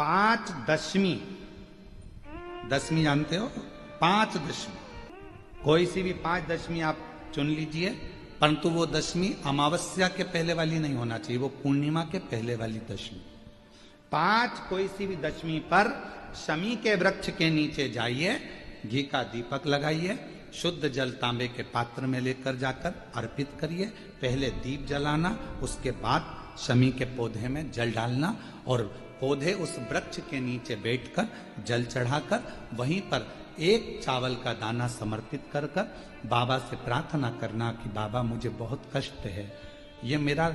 5 दशमी, दशमी जानते हो, 5 दशमी, कोई सी भी 5 दशमी आप चुन लीजिए, परंतु वो दशमी अमावस्या के पहले वाली नहीं होना चाहिए, वो पूर्णिमा के पहले वाली दशमी। 5 कोई सी भी दशमी पर शमी के वृक्ष के नीचे जाइए, घी का दीपक लगाइए, शुद्ध जल तांबे के पात्र में लेकर जाकर अर्पित करिए। पहले दीप जलाना, उसके बाद शमी के पौधे में जल डालना और पौधे उस वृक्ष के नीचे बैठकर जल चढ़ाकर वहीं पर एक चावल का दाना समर्पित कर कर बाबा से प्रार्थना करना कि बाबा मुझे बहुत कष्ट है, ये मेरा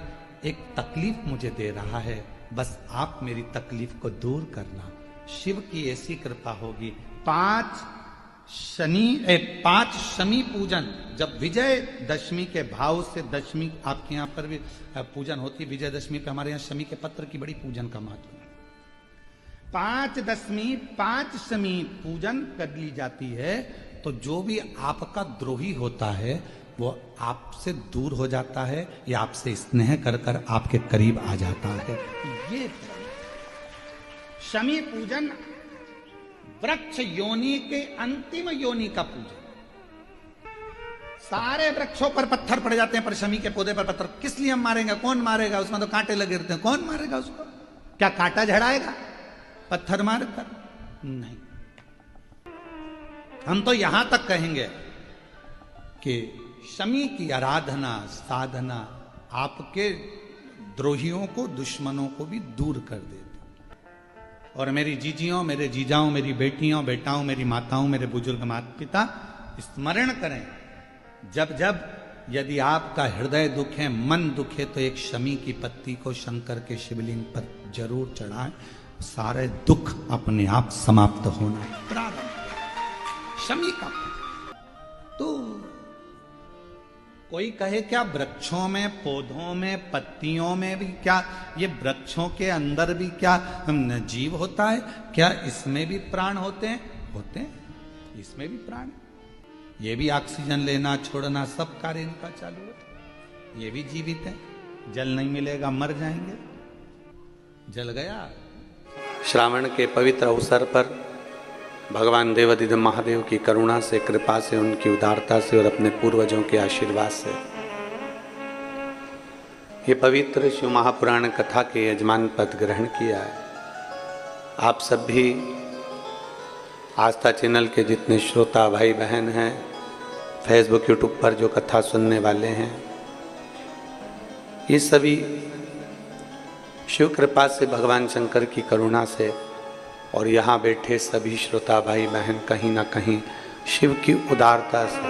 एक तकलीफ मुझे दे रहा है, बस आप मेरी तकलीफ को दूर करना। शिव की ऐसी कृपा होगी। 5 शमी पूजन, जब विजय दशमी के भाव से दशमी आपके यहाँ पर भी पूजन होती है, विजयदशमी पे हमारे यहाँ शमी के पत्र की बड़ी पूजन का महत्व है। 5 दशमी 5 शमी पूजन कर ली जाती है तो जो भी आपका द्रोही होता है वो आपसे दूर हो जाता है या आपसे स्नेह कर कर आपके करीब आ जाता है। ये शमी पूजन वृक्ष योनि के अंतिम योनि का पूजन। सारे वृक्षों पर पत्थर पड़ जाते हैं पर शमी के पौधे पर पत्थर किस लिए हम मारेंगे? कौन मारेगा? उसमें तो कांटे लगे रहते हैं, कौन मारेगा उसको? क्या कांटा झड़ाएगा पत्थर मारकर? नहीं। हम तो यहां तक कहेंगे कि शमी की आराधना साधना आपके द्रोहियों को, दुश्मनों को भी दूर कर देती। और मेरी जीजियों, मेरे जीजाओं, मेरी बेटियों, बेटाओं, मेरी माताओं, मेरे बुजुर्ग माता पिता स्मरण करें, जब जब यदि आपका हृदय दुखे, मन दुखे, तो एक शमी की पत्ती को शंकर के शिवलिंग पर जरूर चढ़ाएं, सारे दुख अपने आप समाप्त होना प्रारंभ। शमी का तो कोई कहे क्या वृक्षों में, पौधों में, पत्तियों में भी क्या, ये वृक्षों के अंदर भी क्या जीव होता है? क्या इसमें भी प्राण होते हैं? होते हैं, इसमें भी प्राण। ये भी ऑक्सीजन लेना छोड़ना सब कार्य इनका चालू है, ये भी जीवित है। जल नहीं मिलेगा मर जाएंगे। जल गया। श्रावण के पवित्र अवसर पर भगवान देवाधिदेव महादेव की करुणा से, कृपा से, उनकी उदारता से और अपने पूर्वजों के आशीर्वाद से ये पवित्र शिव महापुराण कथा के यजमान पद ग्रहण किया है। आप सब भी आस्था चैनल के जितने श्रोता भाई बहन हैं, फेसबुक यूट्यूब पर जो कथा सुनने वाले हैं, ये सभी शिव कृपा से, भगवान शंकर की करुणा से और यहाँ बैठे सभी श्रोता भाई बहन कहीं ना कहीं शिव की उदारता से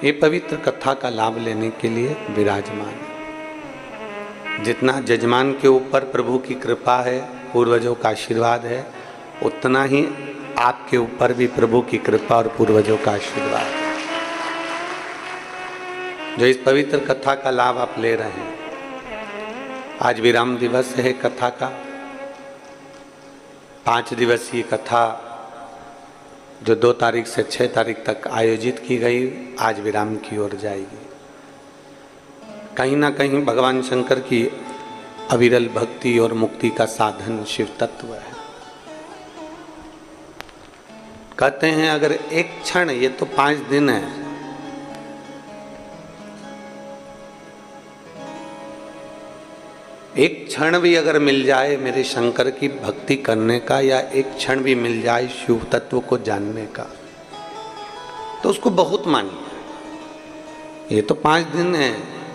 ये पवित्र कथा का लाभ लेने के लिए विराजमान है। जितना जजमान के ऊपर प्रभु की कृपा है, पूर्वजों का आशीर्वाद है, उतना ही आपके ऊपर भी प्रभु की कृपा और पूर्वजों का आशीर्वाद है, जो इस पवित्र कथा का लाभ आप ले रहे हैं। आज विराम दिवस है कथा का। 5 दिवसीय कथा जो 2 तारीख से 6 तारीख तक आयोजित की गई, आज विराम की ओर जाएगी। कहीं ना कहीं भगवान शंकर की अविरल भक्ति और मुक्ति का साधन शिव तत्व है। कहते हैं अगर एक क्षण, ये तो 5 दिन है, एक क्षण भी अगर मिल जाए मेरे शंकर की भक्ति करने का, या एक क्षण भी मिल जाए शिव तत्व को जानने का, तो उसको बहुत मानिए। ये तो 5 दिन है,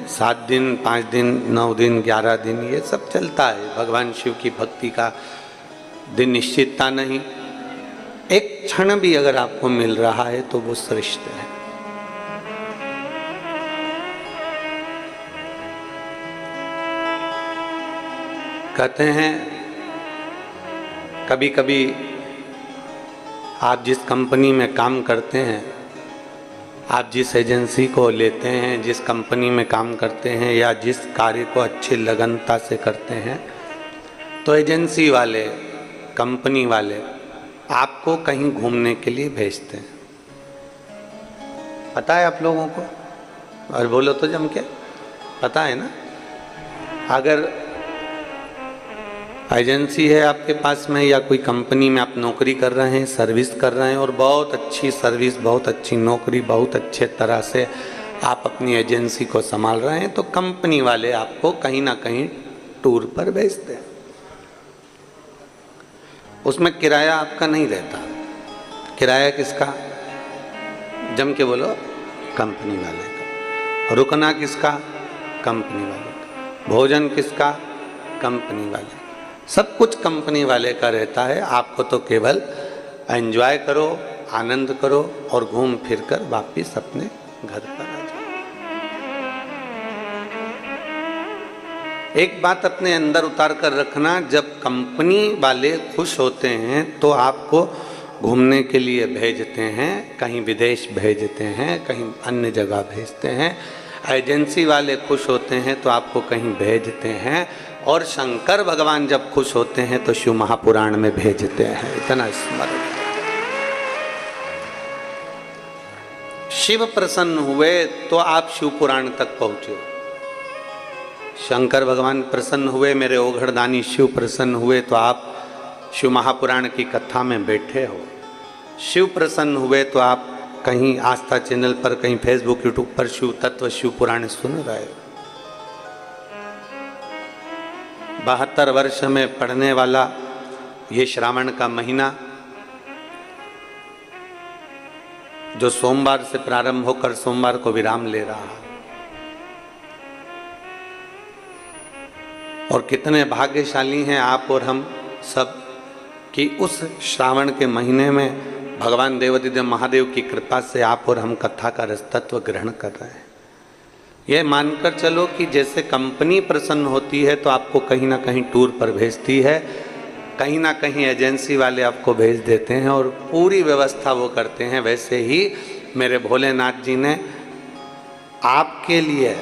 7 दिन, 5 दिन, 9 दिन, 11 दिन, ये सब चलता है। भगवान शिव की भक्ति का दिन निश्चितता नहीं। एक क्षण भी अगर आपको मिल रहा है तो वो श्रेष्ठ है। कहते हैं कभी कभी आप जिस कंपनी में काम करते हैं, आप जिस एजेंसी को लेते हैं, जिस कंपनी में काम करते हैं, या जिस कार्य को अच्छी लगनता से करते हैं, तो एजेंसी वाले, कंपनी वाले आपको कहीं घूमने के लिए भेजते हैं। पता है आप लोगों को? और बोलो तो जम के, पता है ना? अगर एजेंसी है आपके पास में या कोई कंपनी में आप नौकरी कर रहे हैं, सर्विस कर रहे हैं और बहुत अच्छी सर्विस, बहुत अच्छी नौकरी, बहुत अच्छे तरह से आप अपनी एजेंसी को संभाल रहे हैं, तो कंपनी वाले आपको कहीं ना कहीं टूर पर भेजते हैं। उसमें किराया आपका नहीं रहता। किराया किसका? जम के बोलो, कंपनी वाले का। रुकना किसका? कंपनी वाले का। भोजन किसका? कंपनी वाले का। सब कुछ कंपनी वाले का रहता है। आपको तो केवल एंजॉय करो, आनंद करो और घूम फिर कर वापिस अपने घर पर आ जाओ। एक बात अपने अंदर उतार कर रखना, जब कंपनी वाले खुश होते हैं तो आपको घूमने के लिए भेजते हैं, कहीं विदेश भेजते हैं, कहीं अन्य जगह भेजते हैं। एजेंसी वाले खुश होते हैं तो आपको कहीं भेजते हैं, और शंकर भगवान जब खुश होते हैं तो शिव महापुराण में भेजते हैं। इतना स्मरण। शिव प्रसन्न हुए तो आप शिव पुराण तक पहुंचे। शंकर भगवान प्रसन्न हुए, मेरे ओघड़दानी शिव प्रसन्न हुए तो आप शिव महापुराण की कथा में बैठे हो। शिव प्रसन्न हुए तो आप कहीं आस्था चैनल पर, कहीं फेसबुक यूट्यूब पर शिव तत्व, शिव पुराण सुन रहे हो। 72 वर्ष में पढ़ने वाला ये श्रावण का महीना जो सोमवार से प्रारंभ होकर सोमवार को विराम ले रहा है, और कितने भाग्यशाली हैं आप और हम सब कि उस श्रावण के महीने में भगवान देवाधिदेव महादेव की कृपा से आप और हम कथा का रसतत्व ग्रहण कर रहे हैं। यह मानकर चलो कि जैसे कंपनी प्रसन्न होती है तो आपको कहीं ना कहीं टूर पर भेजती है, कहीं ना कहीं एजेंसी वाले आपको भेज देते हैं और पूरी व्यवस्था वो करते हैं, वैसे ही मेरे भोलेनाथ जी ने आपके लिए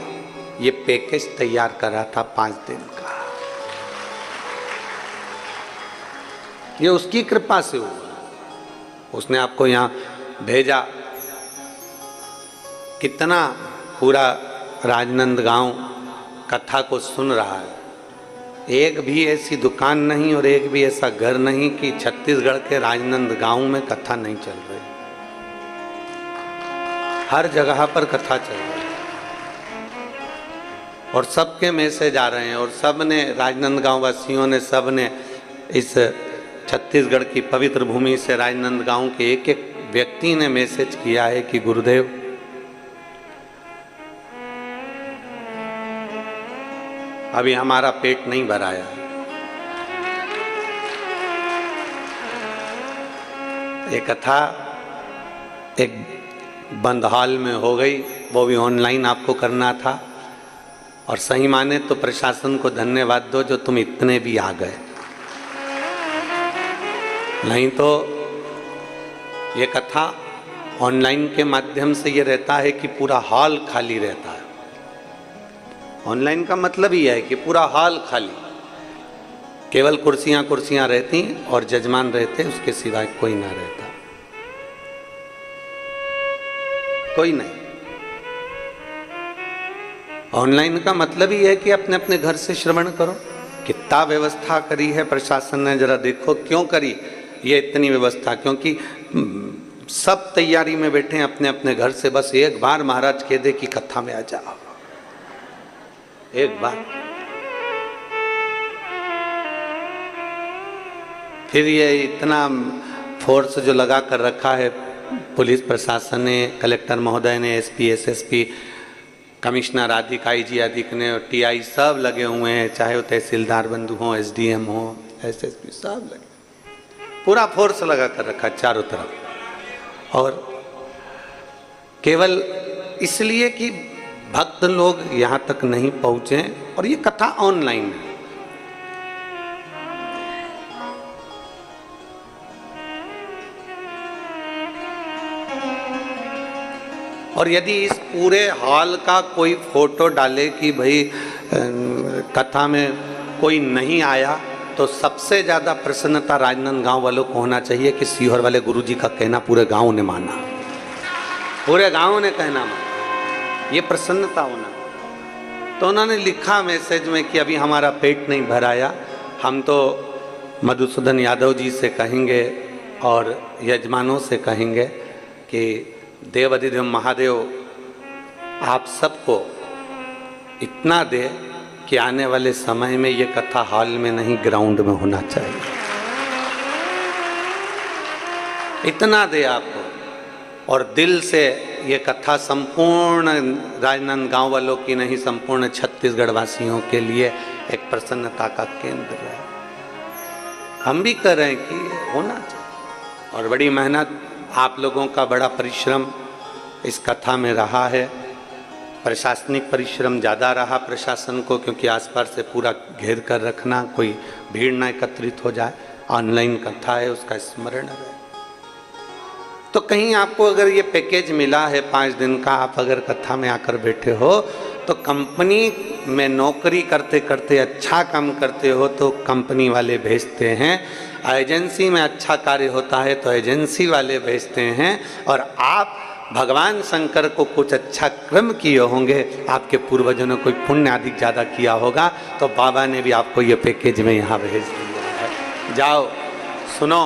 ये पैकेज तैयार करा था 5 दिन का। ये उसकी कृपा से हुआ। उसने आपको यहाँ भेजा। कितना पूरा राजनांदगांव कथा को सुन रहा है। एक भी ऐसी दुकान नहीं और एक भी ऐसा घर नहीं कि छत्तीसगढ़ के राजनांदगांव में कथा नहीं चल रही। हर जगह पर कथा चल रही है और सबके मैसेज आ रहे हैं, और सब ने, राजनांदगांव वासियों ने, सब ने इस छत्तीसगढ़ की पवित्र भूमि से राजनांदगांव के एक एक व्यक्ति ने मैसेज किया है कि गुरुदेव अभी हमारा पेट नहीं भराया। ये कथा एक बंद हॉल में हो गई, वो भी ऑनलाइन आपको करना था, और सही माने तो प्रशासन को धन्यवाद दो जो तुम इतने भी आ गए, नहीं तो ये कथा ऑनलाइन के माध्यम से ये रहता है कि पूरा हॉल खाली रहता है। ऑनलाइन का मतलब ही है कि पूरा हॉल खाली, केवल कुर्सियां कुर्सियां रहती और जजमान रहते, उसके सिवाय कोई ना रहता, कोई नहीं। ऑनलाइन का मतलब ही है कि अपने अपने घर से श्रवण करो। कितना व्यवस्था करी है प्रशासन ने, जरा देखो क्यों करी ये इतनी व्यवस्था, क्योंकि सब तैयारी में बैठे हैं अपने अपने घर से, बस एक बार महाराज कह दे कि कथा में आ जाओ, एक बार। फिर ये इतना फोर्स जो लगा कर रखा है पुलिस प्रशासन ने, कलेक्टर महोदय ने, एसपी, एसएसपी, कमिश्नर आदि, आईजी आदि ने, टीआई सब लगे हुए हैं, चाहे वो तहसीलदार बंधु हों, एसडीएम हो, एसएसपी, सब लगे, पूरा फोर्स लगा कर रखा चारों तरफ। और केवल इसलिए कि भक्त लोग यहाँ तक नहीं पहुँचे, और ये कथा ऑनलाइन है। और यदि इस पूरे हॉल का कोई फोटो डाले कि भाई कथा में कोई नहीं आया, तो सबसे ज़्यादा प्रसन्नता राजनांदगांव वालों को होना चाहिए कि सीहोर वाले गुरुजी का कहना पूरे गांव ने माना, पूरे गांव ने कहना माना, ये प्रसन्नता होना। तो उन्होंने लिखा मैसेज में कि अभी हमारा पेट नहीं भराया, हम तो मधुसूदन यादव जी से कहेंगे और यजमानों से कहेंगे कि देवाधिदेव महादेव आप सबको इतना दे कि आने वाले समय में ये कथा हॉल में नहीं ग्राउंड में होना चाहिए। इतना दे आपको, और दिल से ये कथा संपूर्ण राजनांदगांव वालों की नहीं, संपूर्ण छत्तीसगढ़ वासियों के लिए एक प्रसन्नता का केंद्र है। हम भी कर रहे हैं कि होना चाहिए, और बड़ी मेहनत आप लोगों का, बड़ा परिश्रम इस कथा में रहा है। प्रशासनिक परिश्रम ज़्यादा रहा प्रशासन को, क्योंकि आसपास से पूरा घेर कर रखना, कोई भीड़ ना एकत्रित हो जाए। ऑनलाइन कथा है, उसका स्मरण रहे। तो कहीं आपको अगर ये पैकेज मिला है 5 दिन का, आप अगर कथा में आकर बैठे हो, तो कंपनी में नौकरी करते करते अच्छा काम करते हो तो कंपनी वाले भेजते हैं, एजेंसी में अच्छा कार्य होता है तो एजेंसी वाले भेजते हैं, और आप भगवान शंकर को कुछ अच्छा कर्म किए होंगे, आपके पूर्वजों ने कोई पुण्य अधिक ज़्यादा किया होगा, तो बाबा ने भी आपको ये पैकेज में यहाँ भेज दिया है। जाओ, सुनो,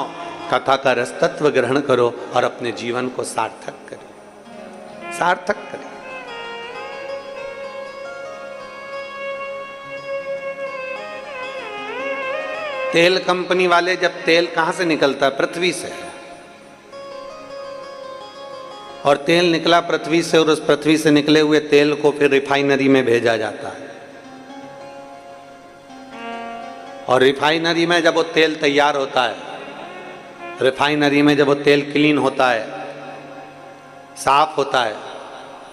कथा का रस तत्व ग्रहण करो और अपने जीवन को सार्थक करो, सार्थक करो। तेल कंपनी वाले, जब तेल कहां से निकलता है? पृथ्वी से। और तेल निकला पृथ्वी से, और उस पृथ्वी से निकले हुए तेल को फिर रिफाइनरी में भेजा जाता है, और रिफाइनरी में जब वो तेल तैयार होता है, रिफाइनरी में जब वो तेल क्लीन होता है, साफ होता है,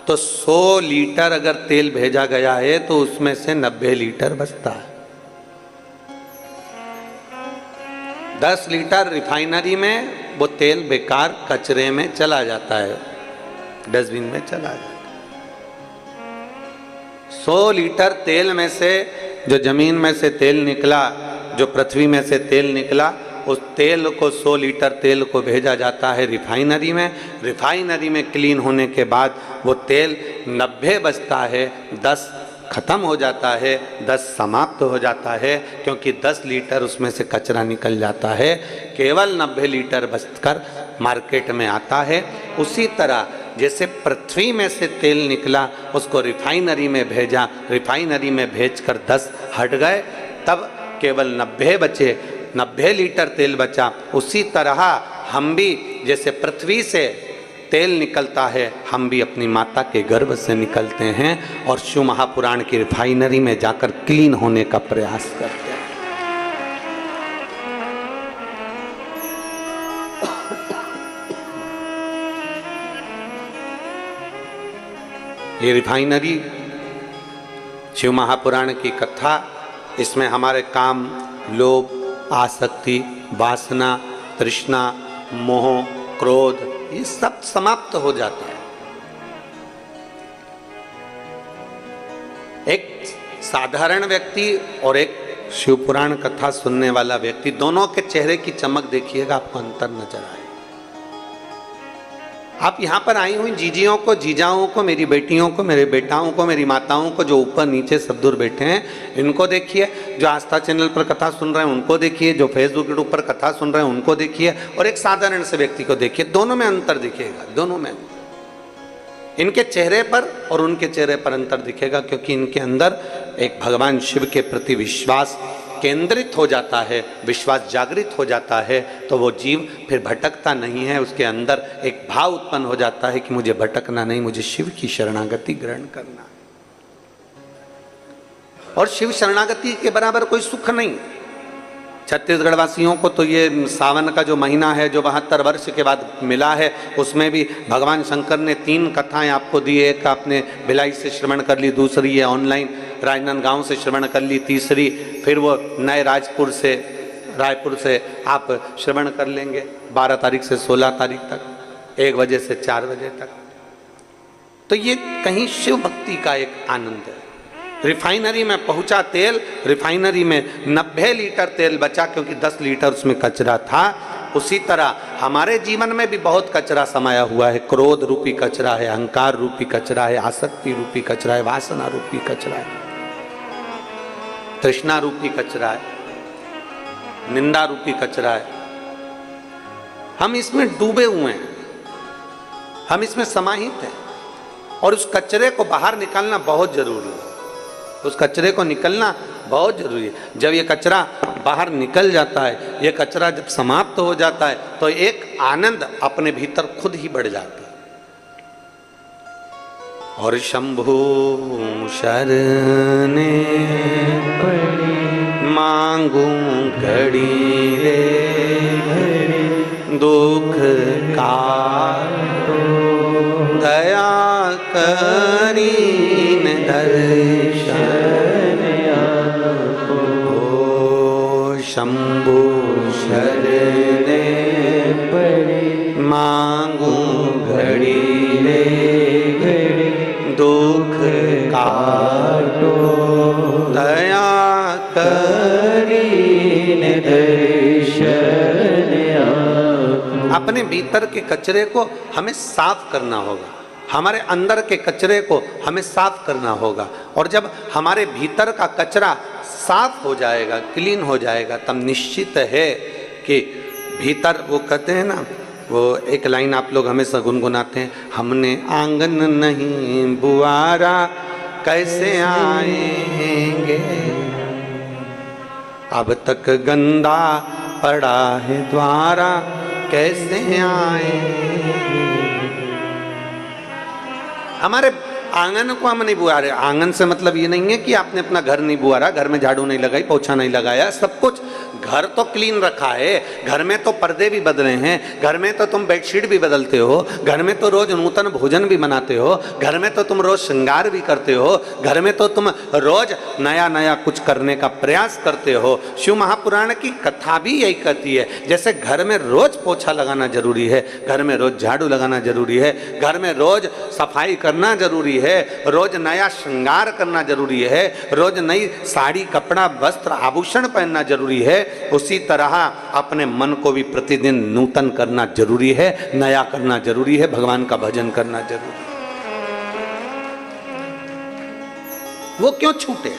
तो 100 लीटर अगर तेल भेजा गया है तो उसमें से 90 लीटर बचता है। 10 लीटर रिफाइनरी में वो तेल बेकार कचरे में चला जाता है, डस्टबिन में चला जाता है। 100 लीटर तेल में से जो जमीन में से तेल निकला, जो पृथ्वी में से तेल निकला, उस तेल को 100 लीटर तेल को भेजा जाता है रिफाइनरी में। रिफाइनरी में क्लीन होने के बाद वो तेल 90 बचता है, 10 खत्म हो जाता है, 10 समाप्त हो जाता है, क्योंकि 10 लीटर उसमें से कचरा निकल जाता है, केवल 90 लीटर बचकर मार्केट में आता है। उसी तरह जैसे पृथ्वी में से तेल निकला, उसको रिफाइनरी में भेजा, रिफाइनरी में भेजकर 10 हट गए, तब केवल 90 बचे, 90 लीटर तेल बचा। उसी तरह हम भी जैसे पृथ्वी से तेल निकलता है, हम भी अपनी माता के गर्भ से निकलते हैं और शिव महापुराण की रिफाइनरी में जाकर क्लीन होने का प्रयास करते हैं। ये रिफाइनरी शिव महापुराण की कथा, इसमें हमारे काम, लोभ, आसक्ति, वासना, तृष्णा, मोह, क्रोध, ये सब समाप्त हो जाता है। एक साधारण व्यक्ति और एक शिवपुराण कथा सुनने वाला व्यक्ति, दोनों के चेहरे की चमक देखिएगा, आपको अंतर नजर आए। आप यहाँ पर आई हुई जीजियों को, जीजाओं को, मेरी बेटियों को, मेरे बेटाओं को, मेरी माताओं को, जो ऊपर नीचे सब दूर बैठे हैं, इनको देखिए। जो आस्था चैनल पर कथा सुन रहे हैं उनको देखिए, जो फेसबुक के ऊपर कथा सुन रहे हैं उनको देखिए, और एक साधारण से व्यक्ति को देखिए। दोनों में अंतर दिखेगा, दोनों में, इनके चेहरे पर और उनके चेहरे पर अंतर दिखेगा, क्योंकि इनके अंदर एक भगवान शिव के प्रति विश्वास केंद्रित हो जाता है, विश्वास जागृत हो जाता है, तो वो जीव फिर भटकता नहीं है। उसके अंदर एक भाव उत्पन्न हो जाता है कि मुझे भटकना नहीं, मुझे शिव की शरणागति ग्रहण करना। और शिव शरणागति के बराबर कोई सुख नहीं। छत्तीसगढ़ वासियों को तो ये सावन का जो महीना है, जो 72 वर्ष के बाद मिला है, उसमें भी भगवान शंकर ने 3 कथाएं आपको दी। एक आपने भिलाई से श्रवण कर ली, दूसरी ये ऑनलाइन राजनांदगांव से श्रवण कर ली, तीसरी फिर वो नए रायपुर से आप श्रवण कर लेंगे 12 तारीख से 16 तारीख तक, 1 बजे से 4 बजे तक। तो ये कहीं शिव भक्ति का एक आनंद है। रिफाइनरी में पहुंचा तेल, रिफाइनरी में 90 लीटर तेल बचा, क्योंकि 10 लीटर उसमें कचरा था। उसी तरह हमारे जीवन में भी बहुत कचरा समाया हुआ है। क्रोध रूपी कचरा है, अहंकार रूपी कचरा है, आसक्ति रूपी कचरा है, वासना रूपी कचरा है, तृष्णा रूपी कचरा है। निंदा रूपी कचरा है। हम इसमें डूबे हुए हैं, हम इसमें समाहित हैं और उस कचरे को बाहर निकालना बहुत जरूरी है। उस कचरे को निकलना बहुत जरूरी है। जब ये कचरा बाहर निकल जाता है, ये कचरा जब समाप्त हो जाता है, तो एक आनंद अपने भीतर खुद ही बढ़ जाता है। और शंभु शरणे मांगू घड़ी रे दुख का दया करीन दर्शन ओ शंभु शरणे मांगू घड़ी रे दुख काटो दया करीन दर्शन। अपने भीतर के कचरे को हमें साफ करना होगा, हमारे अंदर के कचरे को हमें साफ करना होगा। और जब हमारे भीतर का कचरा साफ हो जाएगा, क्लीन हो जाएगा, तब निश्चित है कि भीतर, वो कहते हैं ना, वो एक लाइन आप लोग हमेशा गुनगुनाते हैं, हमने आंगन नहीं बुआरा कैसे आएंगे, अब तक गंदा पड़ा है द्वारा कैसे आएंगे। हमारे आंगन को हम नहीं बुआ रहे। आंगन से मतलब ये नहीं है कि आपने अपना घर नहीं बुआरा, घर में झाड़ू नहीं लगाई, पोछा नहीं लगाया, सब कुछ घर तो क्लीन रखा है। घर में तो पर्दे भी बदले हैं, घर में तो तुम बेडशीट भी बदलते हो, घर में तो रोज नूतन भोजन भी बनाते हो, घर में तो तुम रोज श्रृंगार भी करते हो, घर में तो तुम रोज नया नया कुछ करने का प्रयास करते हो। शिव महापुराण की कथा भी यही कहती है, जैसे घर में रोज पोछा लगाना जरूरी है, घर में रोज झाड़ू लगाना जरूरी है, घर में रोज सफाई करना जरूरी है, रोज नया श्रृंगार करना जरूरी है, रोज नई साड़ी कपड़ा वस्त्र आभूषण पहनना जरूरी है, उसी तरह अपने मन को भी प्रतिदिन नूतन करना जरूरी है, नया करना जरूरी है, भगवान का भजन करना जरूरी है। वो क्यों छूटे?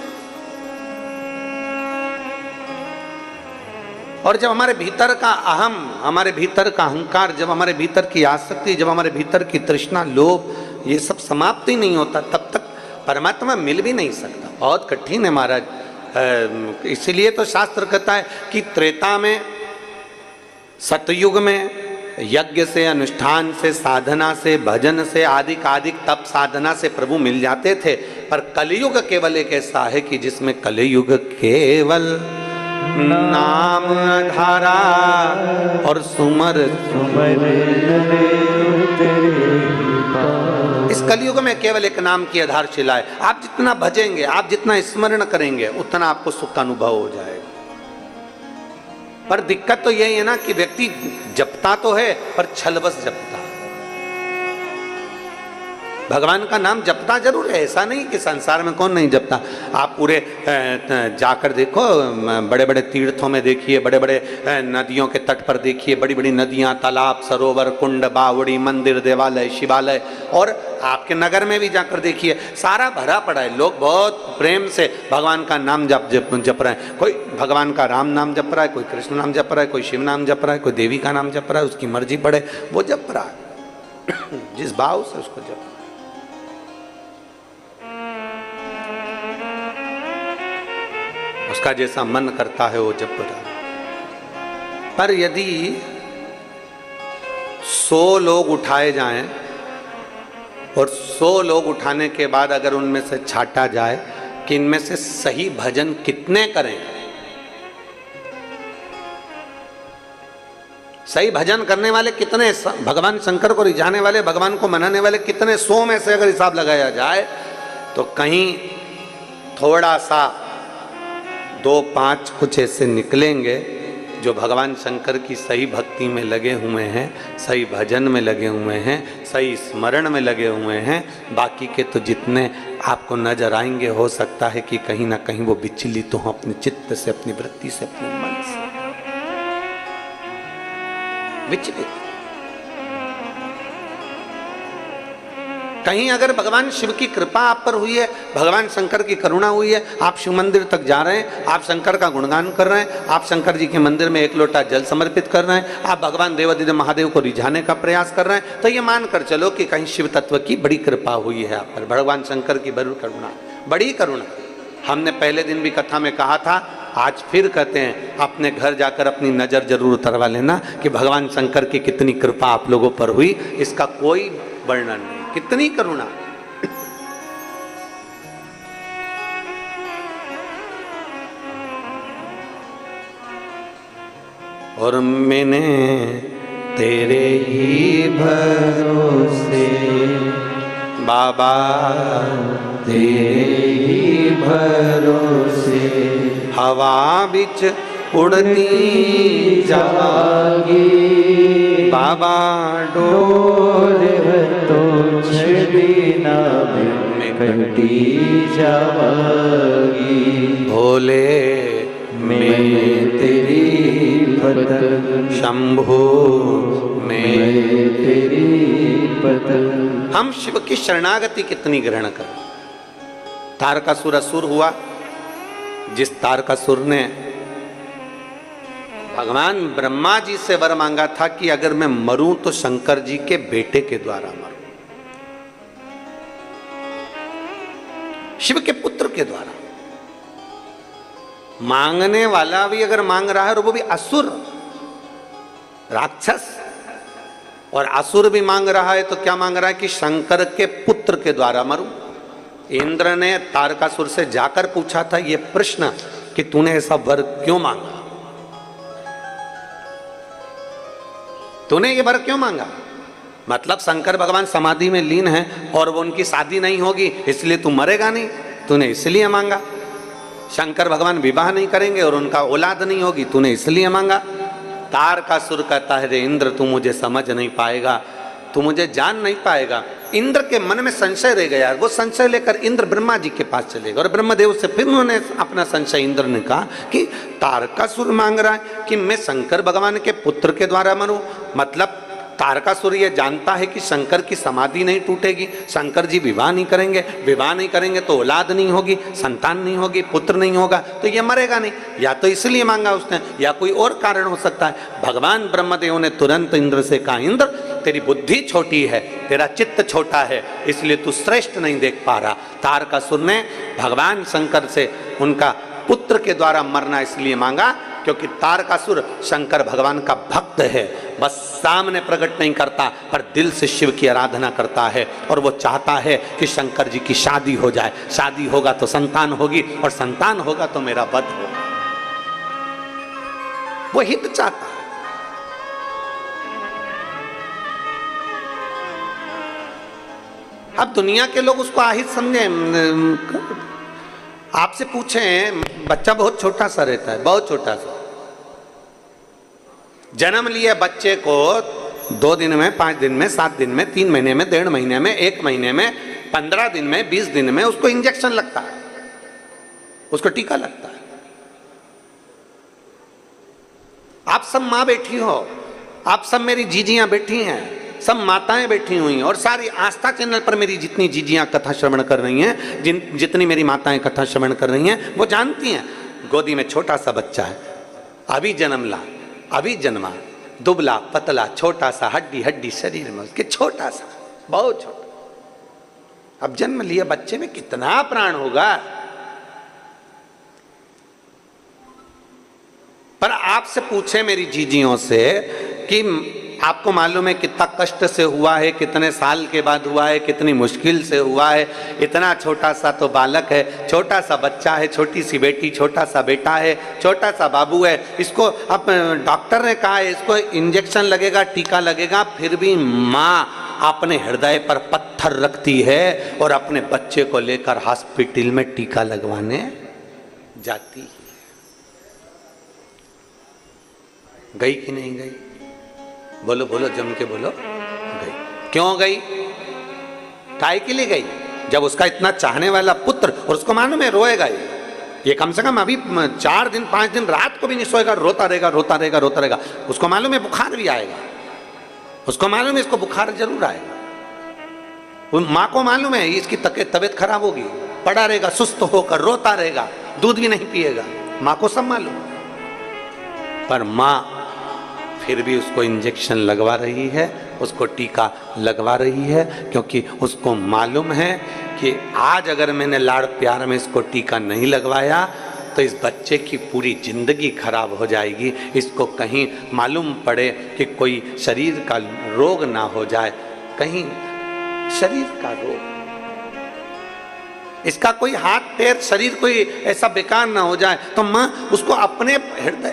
और जब हमारे भीतर का अहम, हमारे भीतर का अहंकार, जब हमारे भीतर की आसक्ति, जब हमारे भीतर की तृष्णा, लोभ, ये सब समाप्त ही नहीं होता, तब तक परमात्मा मिल भी नहीं सकता। बहुत कठिन है महाराज। इसीलिए तो शास्त्र कहता है कि त्रेता में, सतयुग में यज्ञ से, अनुष्ठान से, साधना से, भजन से, आदिक आदिक तप साधना से प्रभु मिल जाते थे। पर कलयुग केवल एक ऐसा है कि जिसमें कलयुग केवल नाम धारा और सुमर इस कलयुग में केवल एक नाम की आधारशिला है। आप जितना भजेंगे, आप जितना स्मरण करेंगे, उतना आपको सुख का अनुभव हो जाएगा। पर दिक्कत तो यही है ना कि व्यक्ति जपता तो है पर छलबस जपता। भगवान का नाम जपता जरूर है, ऐसा नहीं कि संसार में कौन नहीं जपता। आप पूरे जाकर देखो, बड़े बड़े तीर्थों में देखिए, बड़े बड़े नदियों के तट पर देखिए, बड़ी बड़ी नदियाँ, तालाब, सरोवर, कुंड, बावड़ी, मंदिर, देवालय, शिवालय, और आपके नगर में भी जाकर देखिए, सारा भरा पड़ा है। लोग बहुत प्रेम से भगवान का नाम जप रहे हैं। कोई भगवान का राम नाम जप रहा है, कोई कृष्ण नाम जप रहा है, कोई शिव नाम जप रहा है, कोई देवी का नाम जप रहा है, उसकी मर्जी पड़े वो जप रहा है जिस भाव से उसको जप। उसका जैसा मन करता है वो जप रहा है। पर यदि 100 लोग उठाए जाएं और 100 लोग उठाने के बाद अगर उनमें से छांटा जाए कि इनमें से सही भजन कितने करें, सही भजन करने वाले कितने, भगवान शंकर को रिझाने वाले, भगवान को मनाने वाले कितने, 100 में से अगर हिसाब लगाया जाए तो कहीं थोड़ा सा 2-5 कुछ ऐसे निकलेंगे जो भगवान शंकर की सही भक्ति में लगे हुए हैं, सही भजन में लगे हुए हैं, सही स्मरण में लगे हुए हैं। बाकी के तो जितने आपको नजर आएंगे, हो सकता है कि कहीं ना कहीं वो विचलित तो हो अपने चित्त से, अपनी वृत्ति से, अपने मन से विचलित। कहीं अगर भगवान शिव की कृपा आप पर हुई है, भगवान शंकर की करुणा हुई है, आप शिव मंदिर तक जा रहे हैं, आप शंकर का गुणगान कर रहे हैं, आप शंकर जी के मंदिर में एक लोटा जल समर्पित कर रहे हैं, आप भगवान देवादिदेव महादेव को रिझाने का प्रयास कर रहे हैं, तो ये मान कर चलो कि कहीं शिव तत्व की बड़ी कृपा हुई है आप पर, भगवान शंकर की बड़ी करुणा, बड़ी करुणा। हमने पहले दिन भी कथा में कहा था, आज फिर कहते हैं, अपने घर जाकर अपनी नजर जरूर उतरवा लेना कि भगवान शंकर की कितनी कृपा आप लोगों पर हुई, इसका कोई वर्णन नहीं, कितनी करुणा। और मैंने तेरे ही भरोसे बाबा, तेरे ही भरोसे हवा बिच उड़ती जागी बाबा, डोर तो छड़ीना में कटी जागी, भोले मैं तेरी पतंग, शंभो मैं तेरी पतंग। हम शिव की शरणागति कितनी ग्रहण करें। तारकासुर असुर हुआ, जिस तारकासुर ने भगवान ब्रह्मा जी से वर मांगा था कि अगर मैं मरूं तो शंकर जी के बेटे के द्वारा मरूं, शिव के पुत्र के द्वारा। मांगने वाला भी अगर मांग रहा है और वो भी असुर, राक्षस, और असुर भी मांग रहा है, तो क्या मांग रहा है कि शंकर के पुत्र के द्वारा मरूं। इंद्र ने तारकासुर से जाकर पूछा था ये प्रश्न कि तूने ऐसा वर क्यों मांगा, तूने ये वर क्यों मांगा। मतलब शंकर भगवान समाधि में लीन है और वो उनकी शादी नहीं होगी, इसलिए तू मरेगा नहीं, तूने इसलिए मांगा। शंकर भगवान विवाह नहीं करेंगे और उनका औलाद नहीं होगी, तूने इसलिए मांगा। तारकासुर कहता है, रे इंद्र तू मुझे समझ नहीं पाएगा, तू मुझे जान नहीं पाएगा। इंद्र के मन में संशय रह गया, वो संशय लेकर इंद्र ब्रह्मा जी के पास चले गए और ब्रह्मदेव से फिर उन्होंने अपना संशय, इंद्र ने कहा कि तारकासुर मांग रहा है कि मैं शंकर भगवान के पुत्र के द्वारा मरूं। मतलब तारकासुर ये जानता है कि शंकर की समाधि नहीं टूटेगी, शंकर जी विवाह नहीं करेंगे, विवाह नहीं करेंगे तो औलाद नहीं होगी, संतान नहीं होगी, पुत्र नहीं होगा, तो ये मरेगा नहीं। या तो इसलिए मांगा उसने, या कोई और कारण हो सकता है। भगवान ब्रह्मदेव ने तुरंत इंद्र से कहा, इंद्र तेरी बुद्धि छोटी है, तेरा चित्त छोटा है, इसलिए तू श्रेष्ठ नहीं देख पा रहा। तारकासुर ने भगवान शंकर से उनका पुत्र के द्वारा मरना इसलिए मांगा क्योंकि तारकासुर शंकर भगवान का भक्त है, बस सामने प्रकट नहीं करता पर दिल से शिव की आराधना करता है और वो चाहता है कि शंकर जी की शादी हो जाए, शादी होगा तो संतान होगी और संतान होगा तो मेरा वध होगा, वो हित चाहता है। अब दुनिया के लोग उसको आहित समझे। आपसे पूछें, बच्चा बहुत छोटा सा रहता है, बहुत छोटा सा, जन्म लिए बच्चे को 2 दिन में, 5 दिन में, 7 दिन में, 3 महीने में, 1.5 महीने में, 1 महीने में, 15 दिन में, 20 दिन में उसको इंजेक्शन लगता है, उसको टीका लगता है। आप सब माँ बैठी हो, आप सब मेरी जीजियां बैठी हैं, सब माताएं बैठी हुई हैं और सारी आस्था चैनल पर मेरी जितनी जीजियां कथा श्रवण कर रही हैं, जितनी मेरी माताएं कथा श्रवण कर रही हैं, वो जानती हैं गोदी में छोटा सा बच्चा है, अभी जन्मा, दुबला पतला छोटा सा, हड्डी हड्डी शरीर में उसके, छोटा सा, बहुत छोटा। अब जन्म लिए बच्चे में कितना प्राण होगा। पर आपसे पूछे मेरी जीजियों से कि आपको मालूम है कितना कष्ट से हुआ है, कितने साल के बाद हुआ है, कितनी मुश्किल से हुआ है। इतना छोटा सा तो बालक है, छोटा सा बच्चा है, छोटी सी बेटी, छोटा सा बेटा है, छोटा सा बाबू है। इसको अब डॉक्टर ने कहा है इसको इंजेक्शन लगेगा, टीका लगेगा, फिर भी माँ अपने हृदय पर पत्थर रखती है और अपने बच्चे को लेकर हॉस्पिटल में टीका लगवाने जाती है। गई कि नहीं गई? बोलो बोलो, जम के बोलो। गई। क्यों गई? काय के लिए गई? जब उसका इतना चाहने वाला पुत्र, और उसको मालूम है रोएगा ये कम से कम अभी 4 दिन 5 दिन रात को भी नहीं सोएगा, रोता रहेगा रोता रहेगा रोता रहेगा। उसको मालूम है बुखार भी आएगा, उसको मालूम है इसको बुखार जरूर आएगा। वो माँ को मालूम है इसकी तबीयत खराब होगी, पड़ा रहेगा, सुस्त होकर रोता रहेगा, दूध भी नहीं पिएगा, माँ को सब मालूम। पर माँ फिर भी उसको इंजेक्शन लगवा रही है, उसको टीका लगवा रही है, क्योंकि उसको मालूम है कि आज अगर मैंने लाड़ प्यार में इसको टीका नहीं लगवाया तो इस बच्चे की पूरी जिंदगी खराब हो जाएगी। इसको कहीं मालूम पड़े कि कोई शरीर का रोग ना हो जाए, कहीं शरीर का रोग, इसका कोई हाथ पैर शरीर कोई ऐसा बेकार ना हो जाए, तो माँ उसको अपने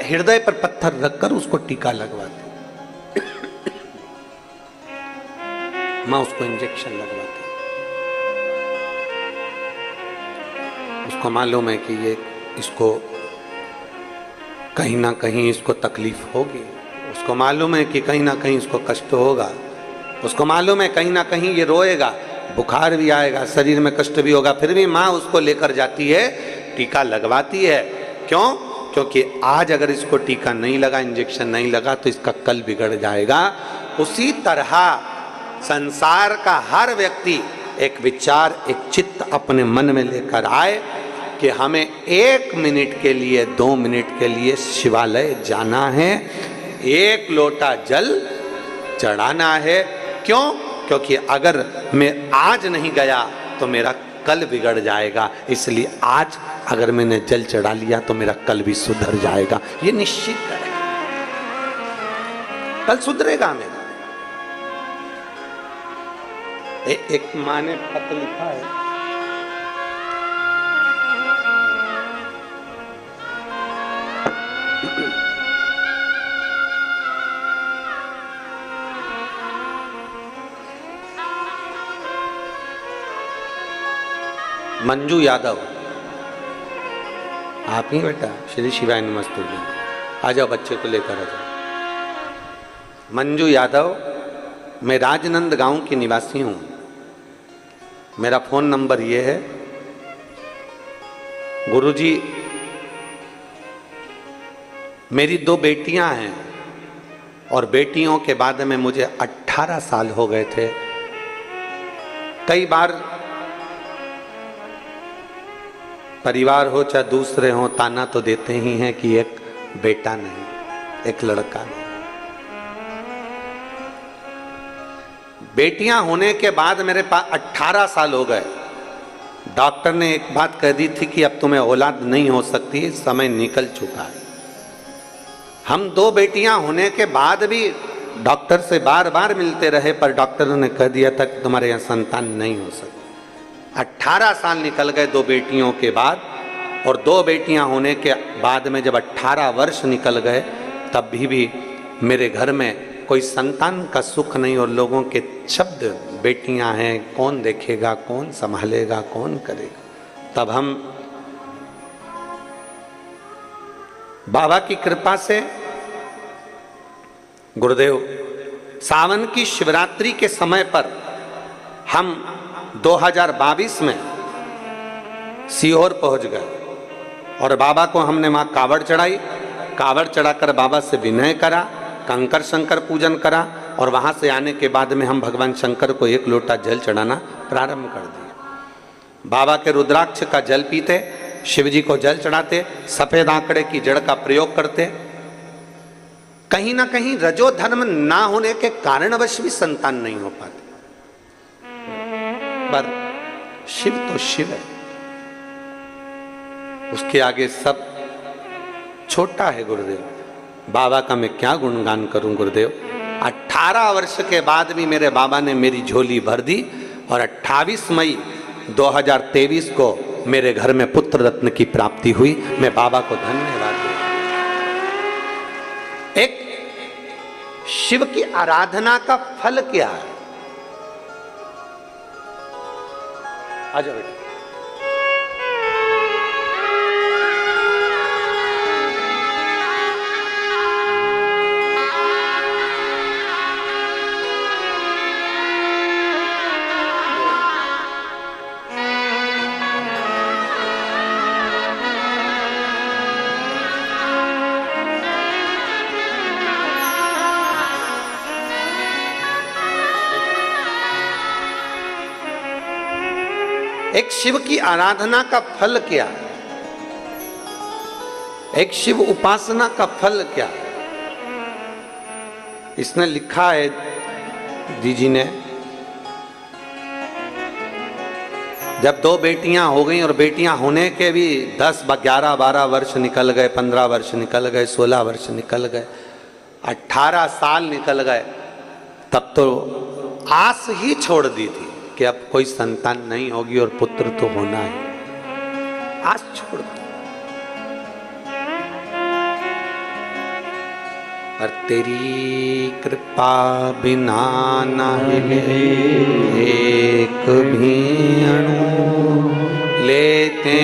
हृदय पर पत्थर रखकर उसको टीका लगवाती, माँ उसको इंजेक्शन लगवाती। उसको मालूम है कि ये इसको कहीं ना कहीं इसको तकलीफ होगी, उसको मालूम है कि कहीं ना कहीं इसको कष्ट होगा, उसको मालूम है कहीं ना कहीं ये रोएगा, बुखार भी आएगा, शरीर में कष्ट भी होगा, फिर भी माँ उसको लेकर जाती है, टीका लगवाती है। क्यों? क्योंकि आज अगर इसको टीका नहीं लगा, इंजेक्शन नहीं लगा तो इसका कल बिगड़ जाएगा। उसी तरह संसार का हर व्यक्ति एक विचार, एक चित्त अपने मन में लेकर आए कि हमें 1 मिनट के लिए, 2 मिनट के लिए शिवालय जाना है, 1 लोटा जल चढ़ाना है। क्यों? क्योंकि अगर मैं आज नहीं गया तो मेरा कल बिगड़ जाएगा, इसलिए आज अगर मैंने जल चढ़ा लिया तो मेरा कल भी सुधर जाएगा। ये निश्चित है, कल सुधरेगा मेरा। एक माँ ने पत्र लिखा है, मंजू यादव, आप ही बेटा, श्री शिवाय नमस्तुभ्यं, आ जाओ बच्चे को लेकर आ जाओ। मंजू यादव, मैं राजनंद गांव की निवासी हूँ। मेरा फोन नंबर ये है। गुरुजी, मेरी 2 बेटियां हैं और बेटियों के बाद में मुझे 18 साल हो गए थे। कई बार परिवार हो चाहे दूसरे हो, ताना तो देते ही हैं कि एक बेटा नहीं, एक लड़का नहीं। बेटियां होने के बाद मेरे पास 18 साल हो गए। डॉक्टर ने एक बात कह दी थी कि अब तुम्हें औलाद नहीं हो सकती, समय निकल चुका है। हम 2 बेटियां होने के बाद भी डॉक्टर से बार बार मिलते रहे, पर डॉक्टरों ने कह दिया था कि तुम्हारे यहाँ संतान नहीं हो सकती। 18 साल निकल गए 2 बेटियों के बाद, और 2 बेटियां होने के बाद में जब 18 वर्ष निकल गए तब भी मेरे घर में कोई संतान का सुख नहीं, और लोगों के शब्द बेटियां हैं, कौन देखेगा, कौन संभालेगा, कौन करेगा। तब हम बाबा की कृपा से, गुरुदेव, सावन की शिवरात्रि के समय पर हम 2022 में सीहोर पहुंच गए और बाबा को हमने वहाँ कावड़ चढ़ाई। कावड़ चढ़ाकर बाबा से विनय करा, कंकर शंकर पूजन करा, और वहाँ से आने के बाद में हम भगवान शंकर को 1 लोटा जल चढ़ाना प्रारंभ कर दिया। बाबा के रुद्राक्ष का जल पीते, शिव जी को जल चढ़ाते, सफेद आंकड़े की जड़ का प्रयोग करते। कहीं ना कहीं रजो धर्म ना होने के कारणवश भी संतान नहीं हो पाती, पर शिव तो शिव है, उसके आगे सब छोटा है। गुरुदेव, बाबा का मैं क्या गुणगान करूं गुरुदेव। 18 वर्ष के बाद भी मेरे बाबा ने मेरी झोली भर दी, और 28 मई 2023 को मेरे घर में पुत्र रत्न की प्राप्ति हुई। मैं बाबा को धन्यवाद देता हूं। एक शिव की आराधना का फल क्या है? आ जाओ बेटा। एक शिव की आराधना का फल क्या, एक शिव उपासना का फल क्या। इसने लिखा है दीजी ने, जब 2 बेटियां हो गई और बेटियां होने के भी 10, 11, 12 वर्ष निकल गए, 15 वर्ष निकल गए, 16 वर्ष निकल गए, 18 साल निकल गए, तब तो आस ही छोड़ दी थी कि अब कोई संतान नहीं होगी और पुत्र तो होना ही, आस छोड़ दी। पर तेरी कृपा बिना न हिले एक भी अणु, लेते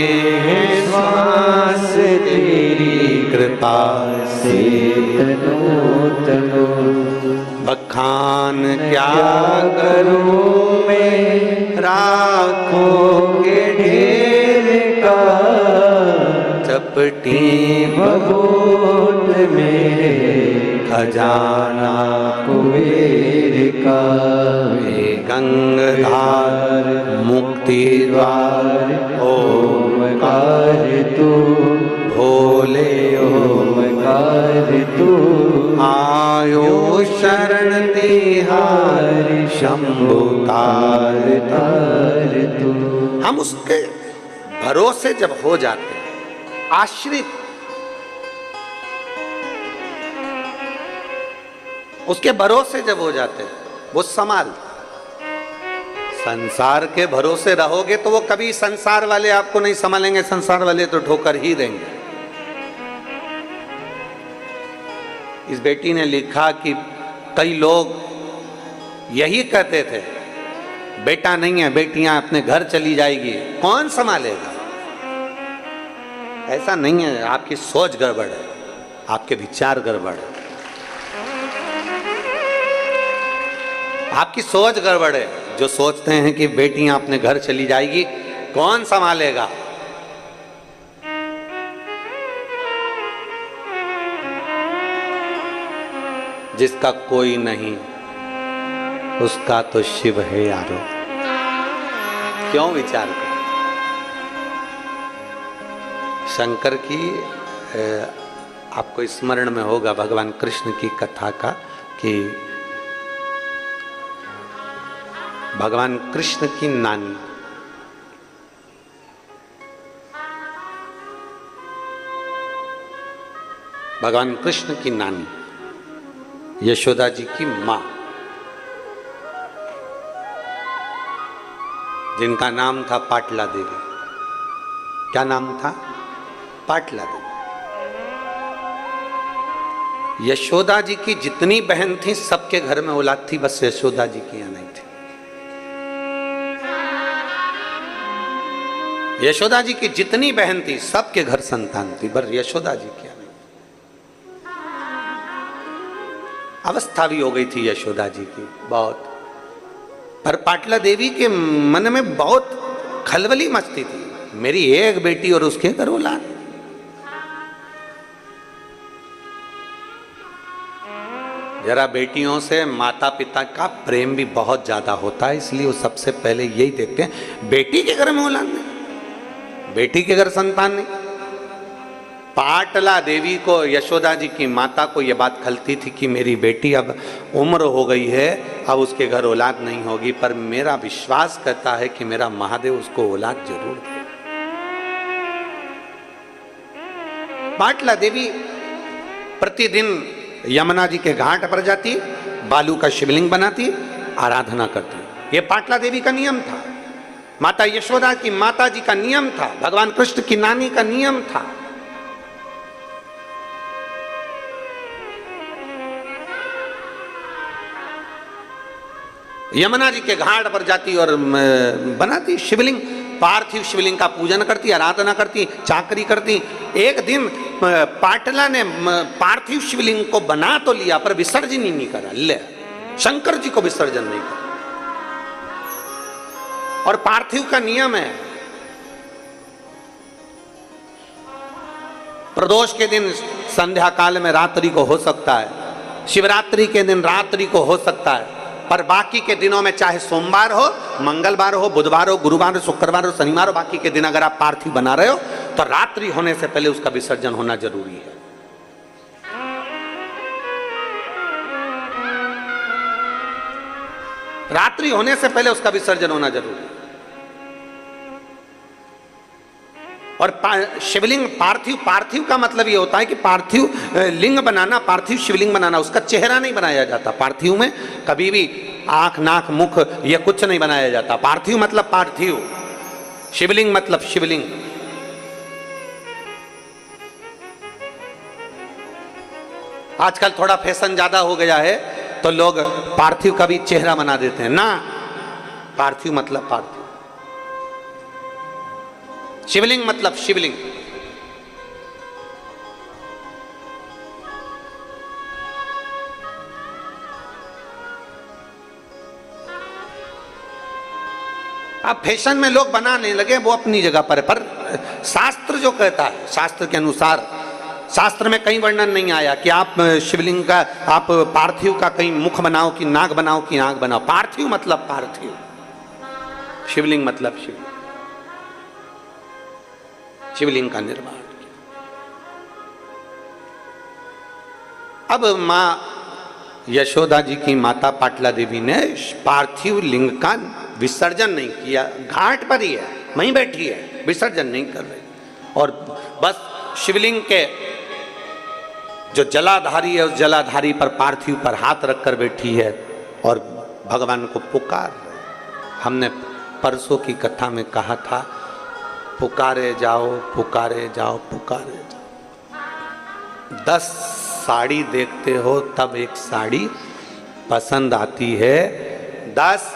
हैं श्वास तेरी कृपा से तनो तनो। बखान क्या करूं मैं राखों के ढेर का, चपटी भगोत में खजाना कुबेर का। हे गंगाधार मुक्ति द्वार ओमकार तू, भोले ओमकार तू। आयो शरण तिहार शंभु तार तार तू। हम उसके भरोसे जब हो जाते, आश्रित, उसके भरोसे जब हो जाते, वो संभाल। संसार के भरोसे रहोगे तो वो कभी संसार वाले आपको नहीं संभालेंगे, संसार वाले तो ठोकर ही देंगे। इस बेटी ने लिखा कि कई लोग यही कहते थे, बेटा नहीं है, बेटियां अपने घर चली जाएगी, कौन संभालेगा। ऐसा नहीं है, आपकी सोच गड़बड़ है, आपके विचार गड़बड़ है, आपकी सोच गड़बड़ है। जो सोचते हैं कि बेटियां अपने घर चली जाएगी, कौन संभालेगा। जिसका कोई नहीं उसका तो शिव है यारो, क्यों विचार कर। शंकर की आपको स्मरण में होगा भगवान कृष्ण की कथा का कि भगवान कृष्ण की नानी भगवान कृष्ण की नानी यशोदा जी की मां, जिनका नाम था पाटला देवी। क्या नाम था? पाटला देवी। यशोदा जी की जितनी बहन थी सबके घर में औलाद थी, बस यशोदा जी की यहाँ नहीं थी। यशोदा जी की जितनी बहन थी सबके घर संतान थी, पर यशोदा जी की यहाँ नहीं। अवस्था भी हो गई थी यशोदा जी की बहुत, पर पाटला देवी के मन में बहुत खलबली मचती थी, मेरी एक बेटी और उसके घर औलाद। जरा बेटियों से माता पिता का प्रेम भी बहुत ज्यादा होता है, इसलिए वो सबसे पहले यही देखते हैं, बेटी के घर में औलाद नहीं, बेटी के घर संतान नहीं। पाटला देवी को, यशोदा जी की माता को यह बात खलती थी कि मेरी बेटी अब उम्र हो गई है, अब उसके घर औलाद नहीं होगी, पर मेरा विश्वास करता है कि मेरा महादेव उसको औलाद जरूर दे। पाटला देवी प्रतिदिन यमुना जी के घाट पर जाती, बालू का शिवलिंग बनाती, आराधना करती। यह पाटला देवी का नियम था, माता यशोदा की माता जी का नियम था, भगवान कृष्ण की नानी का नियम था। यमुना जी के घाट पर जाती और बनाती शिवलिंग, पार्थिव शिवलिंग का पूजन करती, आराधना करती, चाकरी करती। एक दिन पाटला ने पार्थिव शिवलिंग को बना तो लिया पर विसर्जन ही नहीं करा, ले शंकर जी को विसर्जन नहीं करा। और पार्थिव का नियम है, प्रदोष के दिन संध्या काल में रात्रि को हो सकता है, शिवरात्रि के दिन रात्रि को हो सकता है, पर बाकी के दिनों में चाहे सोमवार हो, मंगलवार हो, बुधवार हो, गुरुवार हो, शुक्रवार हो, शनिवार हो, बाकी के दिन अगर आप पार्थिव बना रहे हो तो रात्रि होने से पहले उसका विसर्जन होना जरूरी है। रात्रि होने से पहले उसका विसर्जन होना जरूरी है। और शिवलिंग पार्थिव का मतलब ये होता है कि पार्थिव लिंग बनाना, पार्थिव शिवलिंग बनाना, उसका चेहरा नहीं बनाया जाता। पार्थिव में कभी भी आंख, नाक, मुख ये कुछ नहीं बनाया जाता। पार्थिव मतलब पार्थिव, शिवलिंग मतलब शिवलिंग। आजकल थोड़ा फैशन ज्यादा हो गया है तो लोग पार्थिव का भी चेहरा बना देते हैं ना। पार्थिव मतलब पार्थिव, शिवलिंग मतलब शिवलिंग। अब फैशन में लोग बनाने लगे, वो अपनी जगह पर शास्त्र जो कहता है, शास्त्र के अनुसार, शास्त्र में कहीं वर्णन नहीं आया कि आप शिवलिंग का, आप पार्थिव का कहीं मुख बनाओ कि नाक बनाओ कि आंख बनाओ। पार्थिव मतलब पार्थिव, शिवलिंग मतलब शिवलिंग। शिवलिंग का निर्माण किया। अब मां यशोदा जी की माता पाटला देवी ने पार्थिव लिंग का विसर्जन नहीं किया। घाट पर ही है, वहीं बैठी है, विसर्जन नहीं कर रही। और बस शिवलिंग के जो जलाधारी है, उस जलाधारी पर, पार्थिव पर हाथ रखकर बैठी है और भगवान को पुकार रही। हमने परसों की कथा में कहा था, पुकारे जाओ, पुकारे जाओ, पुकारे जाओ। 10 साड़ी देखते हो तब एक साड़ी पसंद आती है, 10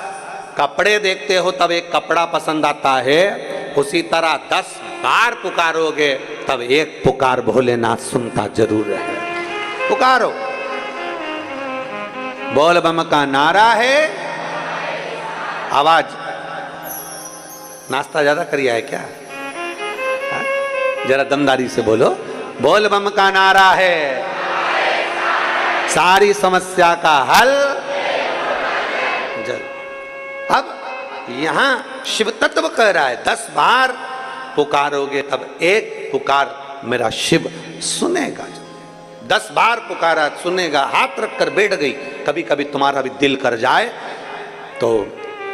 कपड़े देखते हो तब एक कपड़ा पसंद आता है। उसी तरह 10 बार पुकारोगे तब एक पुकार भोलेनाथ सुनता जरूर है। पुकारो, बोल बम का नारा है। आवाज, नाश्ता ज्यादा करिया है क्या? जरा दमदारी से बोलो, बोल बम का नारा है, सारी समस्या का हल। अब यहां शिव तत्व कह रहा है 10 बार पुकारोगे तब एक पुकार मेरा शिव सुनेगा। 10 बार पुकारा, सुनेगा। हाथ रखकर बैठ गई। कभी कभी तुम्हारा भी दिल कर जाए तो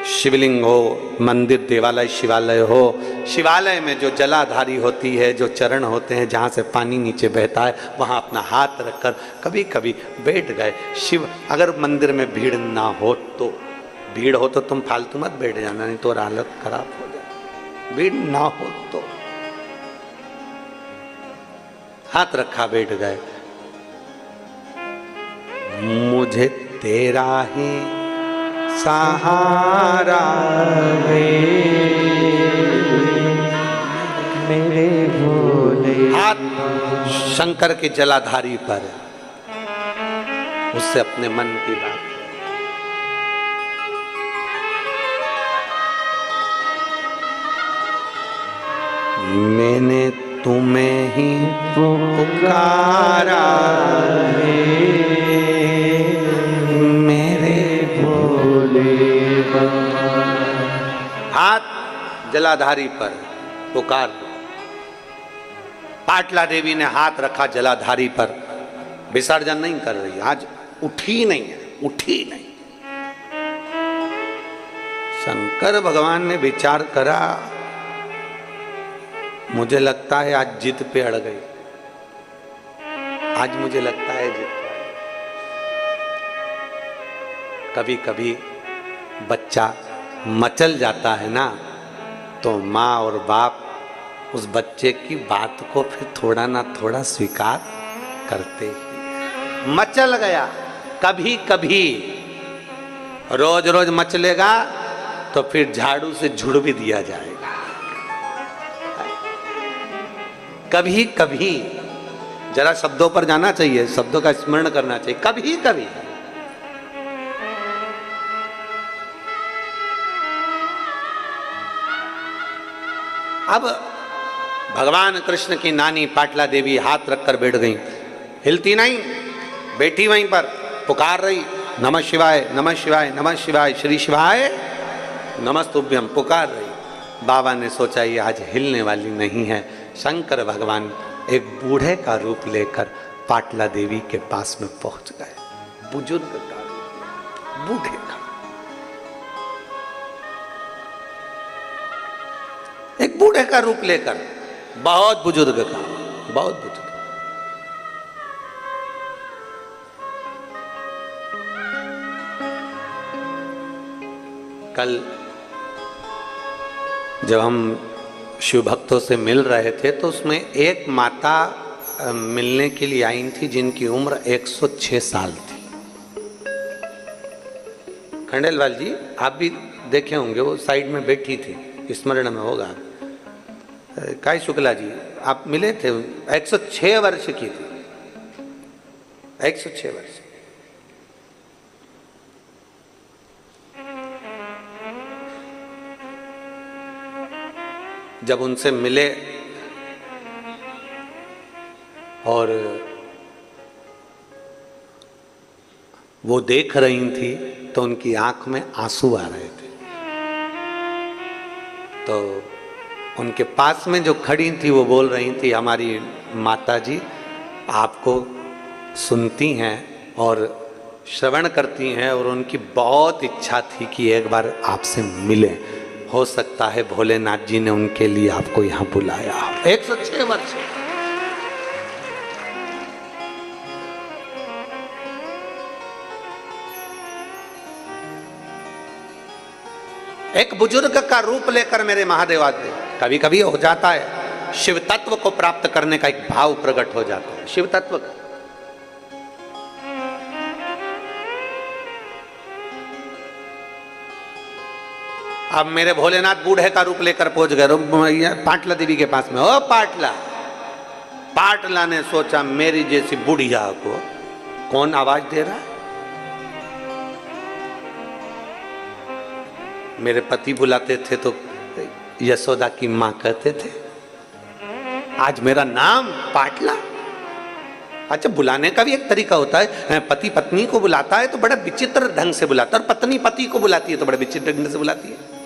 शिवलिंग हो, मंदिर, देवालय, शिवालय हो, शिवालय में जो जलाधारी होती है, जो चरण होते हैं जहाँ से पानी नीचे बहता है, वहाँ अपना हाथ रखकर कभी कभी बैठ गए। शिव, अगर मंदिर में भीड़ ना हो तो, भीड़ हो तो तुम फालतू मत बैठ जाना, नहीं तो हालत खराब हो जाए। भीड़ ना हो तो हाथ रखा, बैठ गए। मुझे तेरा ही सहारा है मेरे भोले। हाथ शंकर के जलाधारी पर, उससे अपने मन की बात। मैंने तुम्हें ही पुकारा है मेरे भोले बाबा। हाथ जलाधारी पर पुकार। पाटला देवी ने हाथ रखा जलाधारी पर, विसर्जन नहीं कर रही, आज उठी नहीं है, उठी नहीं। शंकर भगवान ने विचार करा, मुझे लगता है आज जिद पे अड़ गई, आज मुझे लगता है जिद। कभी कभी बच्चा मचल जाता है ना, तो माँ और बाप उस बच्चे की बात को फिर थोड़ा ना थोड़ा स्वीकार करते ही। मचल गया, कभी कभी रोज रोज मचलेगा तो फिर झाड़ू से झुड़ भी दिया जाएगा। कभी कभी जरा शब्दों पर जाना चाहिए, शब्दों का स्मरण करना चाहिए। कभी कभी अब भगवान कृष्ण की नानी पाटला देवी हाथ रखकर बैठ गई, हिलती नहीं, बैठी वहीं पर, पुकार रही, नमः शिवाय, नमः शिवाय, नमः शिवाय, श्री शिवाय नमस्तुभ्यम पुकार रही। बाबा ने सोचा ये आज हिलने वाली नहीं है। शंकर भगवान एक बूढ़े का रूप लेकर पाटला देवी के पास में पहुंच गए। बुजुर्ग का, बूढ़े का, एक बूढ़े का रूप लेकर, बहुत बुजुर्ग का, बहुत बुजुर्ग। कल जब हम शिव भक्तों से मिल रहे थे तो उसमें एक माता मिलने के लिए आई थी जिनकी उम्र 106 साल थी। खंडेलवाल जी आप भी देखे होंगे, वो साइड में बैठी थी, स्मरण में होगा। काय शुक्ला जी आप मिले थे, 106 वर्ष की थी, 106 वर्ष। जब उनसे मिले और वो देख रही थी तो उनकी आंख में आंसू आ रहे थे। तो उनके पास में जो खड़ी थी वो बोल रही थी, हमारी माता जी आपको सुनती हैं और श्रवण करती हैं और उनकी बहुत इच्छा थी कि एक बार आपसे मिले। हो सकता है भोलेनाथ जी ने उनके लिए आपको यहां बुलाया। 106 वर्ष। एक बुजुर्ग का रूप लेकर मेरे महादेव आते। कभी कभी हो जाता है शिव तत्व को प्राप्त करने का एक भाव प्रकट हो जाता है। शिव तत्व का अब मेरे भोलेनाथ बूढ़े का रूप लेकर पहुंच गए पाटला देवी के पास में। ओ पाटला, पाटला ने सोचा मेरी जैसी बुढ़िया को कौन आवाज दे रहा है। मेरे पति बुलाते थे तो यशोदा की मां कहते थे, आज मेरा नाम पाटला। अच्छा, बुलाने का भी एक तरीका होता है। पति पत्नी को बुलाता है तो बड़ा विचित्र ढंग से बुलाता है और पत्नी पति को बुलाती है तो बड़े विचित्र ढंग से बुलाती है।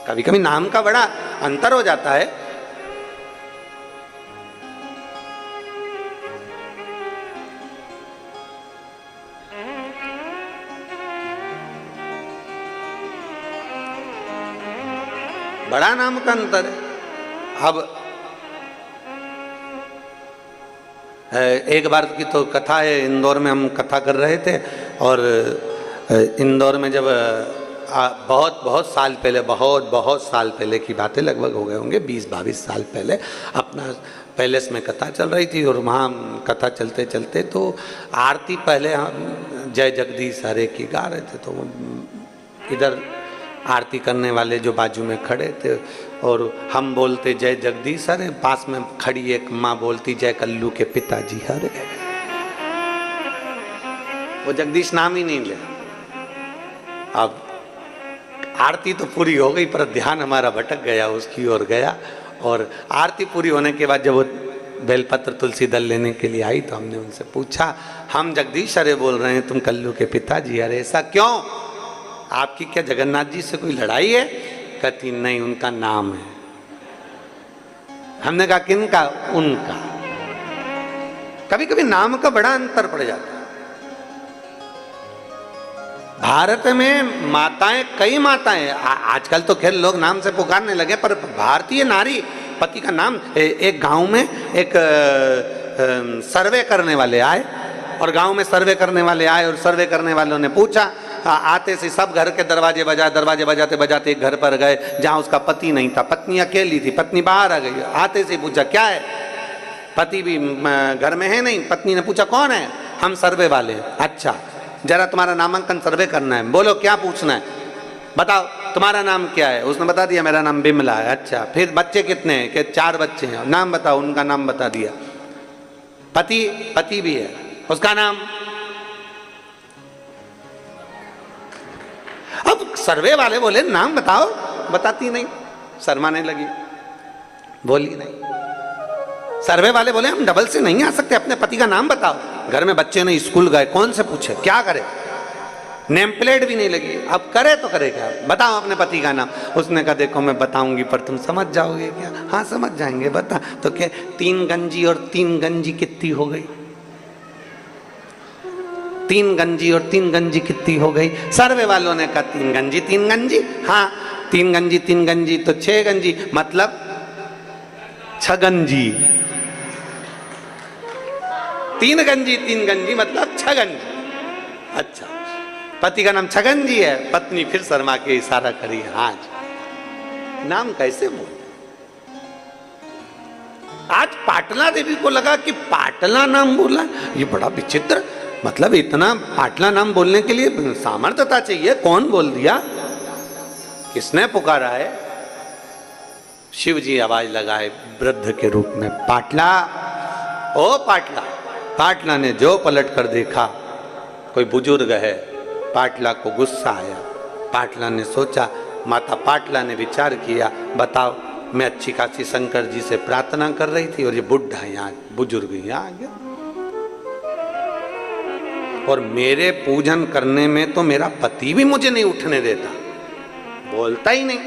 कभी कभी नाम का बड़ा अंतर हो जाता है। बड़ा नाम का अंतर है। अब एक बार की तो कथा है, इंदौर में हम कथा कर रहे थे और इंदौर में जब बहुत साल पहले, बहुत साल पहले की बातें, लगभग हो गए होंगे 20-22 साल पहले, अपना पैलेस में कथा चल रही थी और वहाँ कथा चलते चलते तो आरती पहले हम जय जगदीश हरे की गा रहे थे। तो इधर आरती करने वाले जो बाजू में खड़े थे और हम बोलते जय जगदीश हरे, पास में खड़ी एक माँ बोलती जय कल्लू के पिताजी हरे। वो जगदीश नाम ही नहीं ले। अब आरती तो पूरी हो गई पर ध्यान हमारा भटक गया, उसकी ओर गया। और आरती पूरी होने के बाद जब वो बेलपत्र तुलसी दल लेने के लिए आई तो हमने उनसे पूछा, हम जगदीश हरे बोल रहे हैं, तुम कल्लू के पिताजी हरे, ऐसा क्यों? आपकी क्या जगन्नाथ जी से कोई लड़ाई है? कहती नहीं, उनका नाम है। हमने कहा किनका? उनका। कभी कभी नाम का बड़ा अंतर पड़ जाता है। भारत में माताएं, कई माताएं, आजकल तो खैर लोग नाम से पुकारने लगे, पर भारतीय नारी पति का नाम। एक गांव में एक सर्वे करने वाले आए और गांव में सर्वे करने वाले आए और सर्वे करने वालों ने पूछा, आते से सब घर के दरवाजे बजाए, दरवाजे बजाते बजाते एक घर पर गए जहां उसका पति नहीं था, पत्नी अकेली थी, पत्नी बाहर आ गई। आते से पूछा क्या है? पति भी घर में है नहीं। पत्नी ने पूछा कौन है? हम सर्वे वाले हैं। अच्छा, जरा तुम्हारा नामांकन सर्वे करना है। बोलो क्या पूछना है? बताओ तुम्हारा नाम क्या है? उसने बता दिया मेरा नाम बिमला है। अच्छा, फिर बच्चे कितने हैं? कि 4 बच्चे हैं। नाम बताओ। उनका नाम बता दिया। पति भी है, उसका नाम? अब सर्वे वाले बोले नाम बताओ, बताती नहीं, शर्माने लगी, बोली नहीं। सर्वे वाले बोले हम डबल से नहीं आ सकते, अपने पति का नाम बताओ। घर में बच्चे नहीं, स्कूल गए, कौन से पूछे, क्या करे? नेम प्लेट भी नहीं लगी। अब करे तो करे क्या, बताओ अपने पति का नाम। उसने कहा देखो मैं बताऊंगी पर तुम समझ जाओगे क्या। हाँ समझ जाएंगे, बता। तो क्या 3 गंजी और 3 गंजी कितनी हो गई? 3 गंजी और 3 गंजी कितनी हो गई? सर्वे वालों ने कहा 3 गंजी 3 गंजी। हाँ 3 गंजी 3 गंजी तो 6 गंजी, मतलब 6 गंजी। 3 गंजी 3 गंजी मतलब 6 गंजी। अच्छा, पति का नाम छगन जी है। पत्नी फिर शर्मा के इशारा करी, हाँ जी। नाम कैसे बोल? आज पाटला देवी को लगा कि पाटला नाम बोला, ये बड़ा विचित्र, मतलब इतना पाटला नाम बोलने के लिए सामर्थ्यता चाहिए। कौन बोल दिया, किसने पुकारा है? शिव जी आवाज लगाए वृद्ध के रूप में, पाटला, ओ पाटला। पाटला ने जो पलट कर देखा कोई बुजुर्ग है। पाटला को गुस्सा आया। पाटला ने सोचा, माता पाटला ने विचार किया, बताओ मैं अच्छी खासी शंकर जी से प्रार्थना कर रही थी और ये बुढ़ा यहाँ बुजुर्ग यहाँ आ गया, और मेरे पूजन करने में तो मेरा पति भी मुझे नहीं उठने देता, बोलता ही नहीं।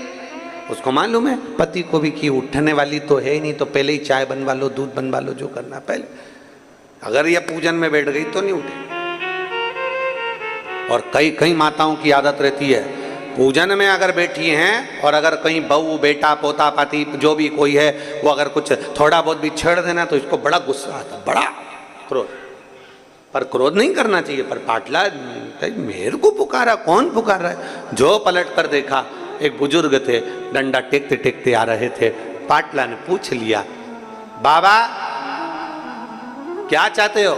उसको मालूम है पति को भी कि उठने वाली तो है ही नहीं, तो पहले ही चाय बनवा लो, दूध बनवा लो, जो करना पहले। अगर यह पूजन में बैठ गई तो नहीं उठे। और कई माताओं की आदत रहती है, पूजन में अगर बैठी हैं और अगर कहीं बहू बेटा पोता पति जो भी कोई है वो अगर कुछ थोड़ा बहुत भी छेड़ देना तो इसको बड़ा गुस्सा आता, बड़ा क्रोध। पर क्रोध नहीं करना चाहिए। पर पाटला मेरे को पुकारा, कौन पुकार रहा है? जो पलट कर देखा एक बुजुर्ग थे, डंडा टेकते टेकते आ रहे थे। पाटला ने पूछ लिया, बाबा क्या चाहते हो?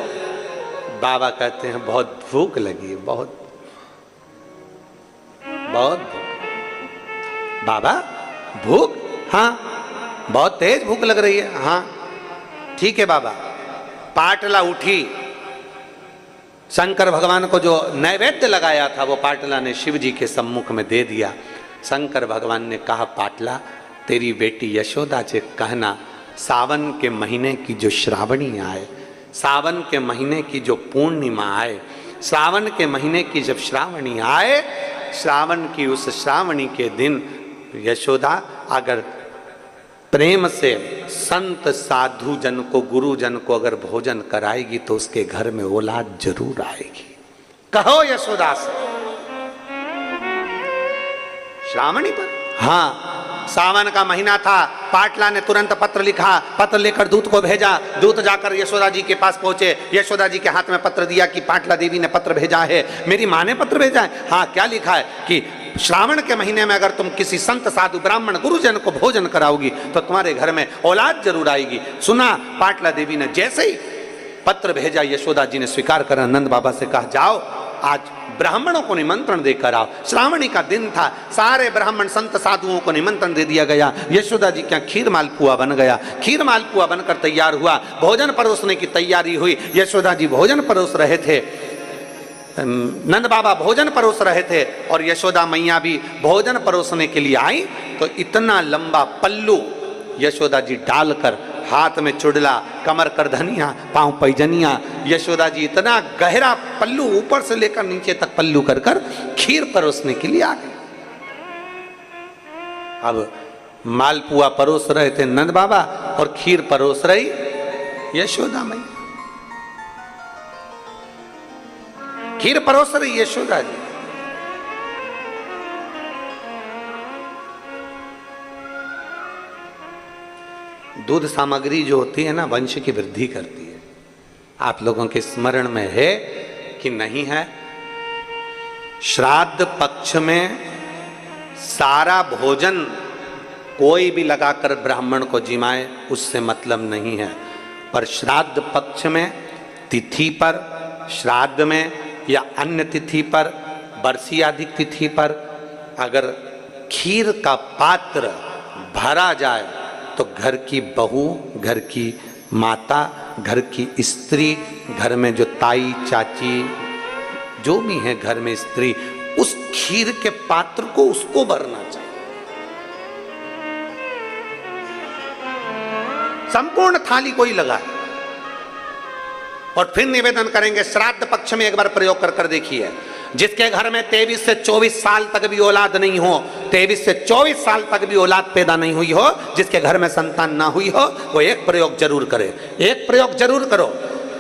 बाबा कहते हैं बहुत भूख लगी है, बहुत बहुत। बाबा भूख? हाँ बहुत तेज भूख लग रही है। हाँ ठीक है बाबा। पाटला उठी, शंकर भगवान को जो नैवेद्य लगाया था वो पाटला ने शिव जी के सम्मुख में दे दिया। शंकर भगवान ने कहा, पाटला तेरी बेटी यशोदा से कहना सावन के महीने की जो श्रावणी आए, सावन के महीने की जो पूर्णिमा आए, सावन के महीने की जब श्रावणी आए, श्रावण की उस श्रावणी के दिन यशोदा अगर प्रेम से संत साधु जन को, गुरु जन को अगर भोजन कराएगी तो उसके घर में औलाद जरूर आएगी। कहो यशोदा से। श्रावणी पर? हाँ सावन का महीना था। पाटला ने तुरंत पत्र लिखा, पत्र लेकर दूत को भेजा। दूत जाकर यशोदा जी के पास पहुंचे। यशोदा जी के हाथ में पत्र दिया कि पाटला देवी ने पत्र भेजा है। मेरी माँ ने पत्र भेजा है? हाँ क्या लिखा है कि श्रावण के महीने में अगर तुम किसी संत साधु ब्राह्मण गुरुजन को भोजन कराओगी तो तुम्हारे घर में औलाद जरूर आएगी। सुना पाटला देवी ने जैसे ही पत्र भेजा, यशोदा जी ने स्वीकार कर नंद बाबा से कहा, जाओ आज ब्राह्मणों को निमंत्रण देकर आओ। श्रावणी का दिन था, सारे ब्राह्मण संत साधुओं को निमंत्रण दे दिया गया। यशोदा जी क्या खीर मालपुआ बन गया। खीर मालपुआ बनकर तैयार हुआ। भोजन परोसने की तैयारी हुई। यशोदा जी भोजन परोस रहे थे, नंद बाबा भोजन परोस रहे थे और यशोदा मैया भी भोजन परोसने के लिए आई। तो इतना लंबा पल्लू यशोदा जी डालकर, हाथ में चुड़ला, कमर करधनिया, पांव पैजनिया, यशोदा जी इतना गहरा पल्लू ऊपर से लेकर नीचे तक पल्लू कर कर खीर परोसने के लिए आ गए। अब मालपुआ परोस रहे थे नंद बाबा और खीर परोस रही यशोदा मैया। खीर परोस रही यशोदा जी। दूध सामग्री जो होती है ना, वंश की वृद्धि करती है। आप लोगों के स्मरण में है कि नहीं है? श्राद्ध पक्ष में सारा भोजन कोई भी लगाकर ब्राह्मण को जिमाए उससे मतलब नहीं है, पर श्राद्ध पक्ष में तिथि पर, श्राद्ध में या अन्य तिथि पर, बरसी आदि तिथि पर अगर खीर का पात्र भरा जाए तो घर की बहू, घर की माता, घर की स्त्री, घर में जो ताई चाची जो भी है घर में स्त्री, उस खीर के पात्र को उसको भरना चाहिए। संपूर्ण थाली कोई लगाए और फिर निवेदन करेंगे। श्राद्ध पक्ष में एक बार प्रयोग कर देखिए। जिसके घर में 23 से 24 साल तक भी औलाद नहीं हो, 23 से 24 साल तक भी औलाद पैदा नहीं हुई हो, जिसके घर में संतान ना हुई हो, वो एक प्रयोग जरूर करे। एक प्रयोग जरूर करो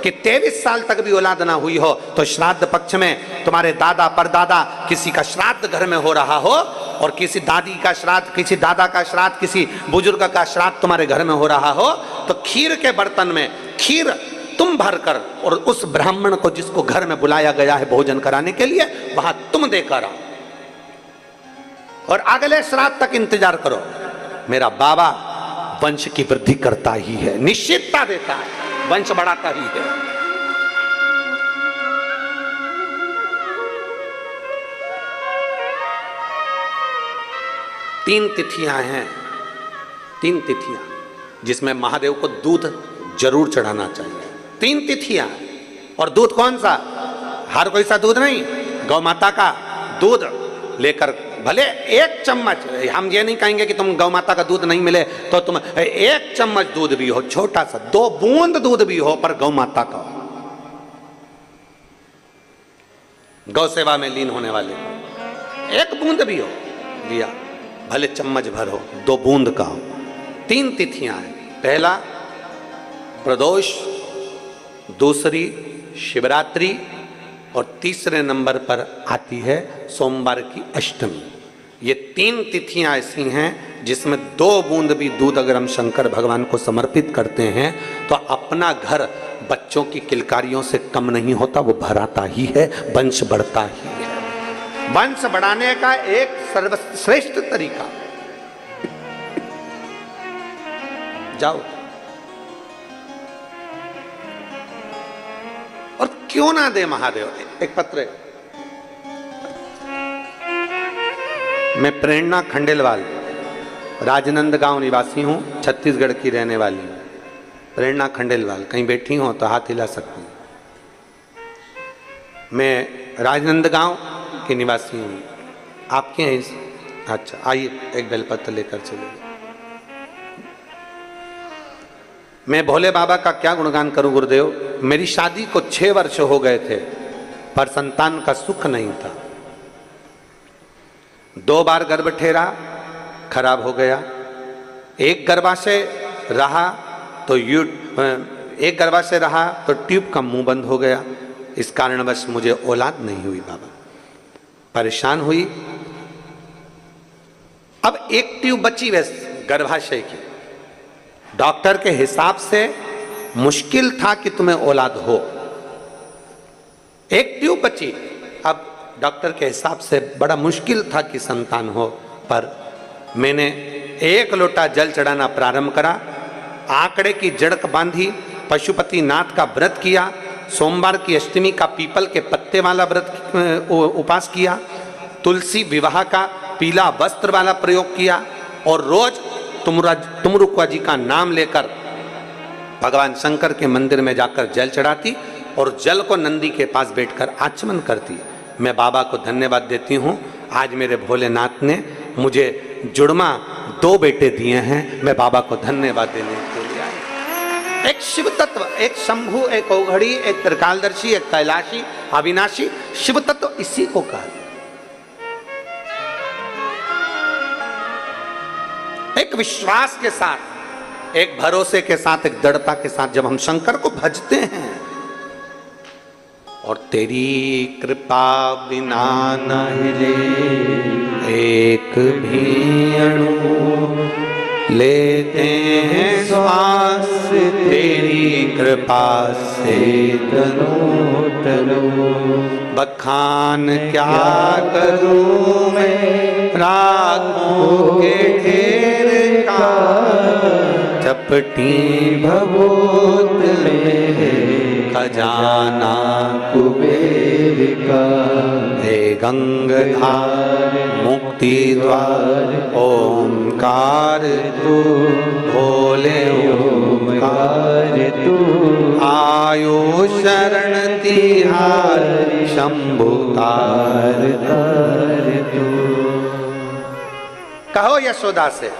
कि 23 साल तक भी औलाद ना हुई हो तो श्राद्ध पक्ष में तुम्हारे दादा परदादा किसी का श्राद्ध घर में हो रहा हो, और किसी दादी का श्राद्ध, किसी दादा का श्राद्ध, किसी बुजुर्ग का श्राद्ध तुम्हारे घर में हो रहा हो, तो खीर के बर्तन में खीर तुम भरकर और उस ब्राह्मण को जिसको घर में बुलाया गया है भोजन कराने के लिए, वहां तुम देकर आओ और अगले श्राद्ध तक इंतजार करो। मेरा बाबा वंश की वृद्धि करता ही है, निश्चितता देता है, वंश बढ़ाता ही है। तीन तिथियां हैं, तीन तिथियां जिसमें महादेव को दूध जरूर चढ़ाना चाहिए। 3 तिथियां, और दूध कौन सा? हर कोई सा दूध नहीं, गौ माता का दूध लेकर, भले 1 चम्मच, हम ये नहीं कहेंगे कि तुम गौ माता का दूध नहीं मिले तो तुम 1 चम्मच दूध भी हो, छोटा सा 2 बूंद दूध भी हो, पर गौ माता का, गौ सेवा में लीन होने वाले 1 बूंद भी हो लिया, भले चम्मच भर हो, 2 बूंद का हो। 3 तिथियां हैं, पहला प्रदोष, दूसरी शिवरात्रि, और तीसरे नंबर पर आती है सोमवार की अष्टमी। ये 3 तिथियां ऐसी हैं जिसमें 2 बूंद भी दूध अगर हम शंकर भगवान को समर्पित करते हैं तो अपना घर बच्चों की किलकारियों से कम नहीं होता, वो भराता ही है, वंश बढ़ता ही है। वंश बढ़ाने का एक सर्वश्रेष्ठ तरीका, जाओ और क्यों ना दे महादेव एक पत्र। मैं प्रेरणा खंडेलवाल राजनंदगांव निवासी हूं, छत्तीसगढ़ की रहने वाली हूं। प्रेरणा खंडेलवाल कहीं बैठी हो तो हाथ हिला सकती हूं। मैं राजनंदगांव के निवासी हूं। आपके हैं? अच्छा, आइए एक बेलपत्र लेकर चलिए। मैं भोले बाबा का क्या गुणगान करूं गुरुदेव। मेरी शादी को 6 वर्ष हो गए थे पर संतान का सुख नहीं था। 2 बार गर्भ ठहरा, खराब हो गया। एक गर्भाशय रहा तो एक गर्भाशय रहा तो ट्यूब का मुंह बंद हो गया। इस कारणवश मुझे औलाद नहीं हुई बाबा, परेशान हुई। अब एक ट्यूब बची वैसे गर्भाशय की। डॉक्टर के हिसाब से मुश्किल था कि तुम्हें औलाद हो। एक ट्यूब बची, अब डॉक्टर के हिसाब से बड़ा मुश्किल था कि संतान हो। पर मैंने 1 लोटा जल चढ़ाना प्रारंभ करा, आंकड़े की जड़क बांधी, पशुपति नाथ का व्रत किया, सोमवार की अष्टमी का पीपल के पत्ते वाला व्रत उपास किया, तुलसी विवाह का पीला वस्त्र वाला प्रयोग किया, और रोज तुमरुक्वा जी का नाम लेकर भगवान शंकर के मंदिर में जाकर जल चढ़ाती और जल को नंदी के पास बैठकर आचमन करती। मैं बाबा को धन्यवाद देती हूँ, आज मेरे भोलेनाथ ने मुझे जुड़मा 2 बेटे दिए हैं। मैं बाबा को धन्यवाद देने के लिए आई। एक शिव तत्व, एक शंभु, एक औघड़ी, एक त्रिकालदर्शी, एक कैलाशी, अविनाशी, शिव तत्व इसी को कहा। एक विश्वास के साथ, एक भरोसे के साथ, एक दृढ़ता के साथ जब हम शंकर को भजते हैं, और तेरी कृपा बिना न हिले एक भी अणु, लेते हैं श्वास तेरी कृपा से तनो तनो। बखान क्या करूं मैं रागों के ढेर का, चपटी भभूत में खजाना कुबेर का। हे गंगाधार मुक्ति द्वार ओंकार तू, भोले ओंकार तू। आयु शरण तिहार शंभु तार तार तू। कहो यशोदा से,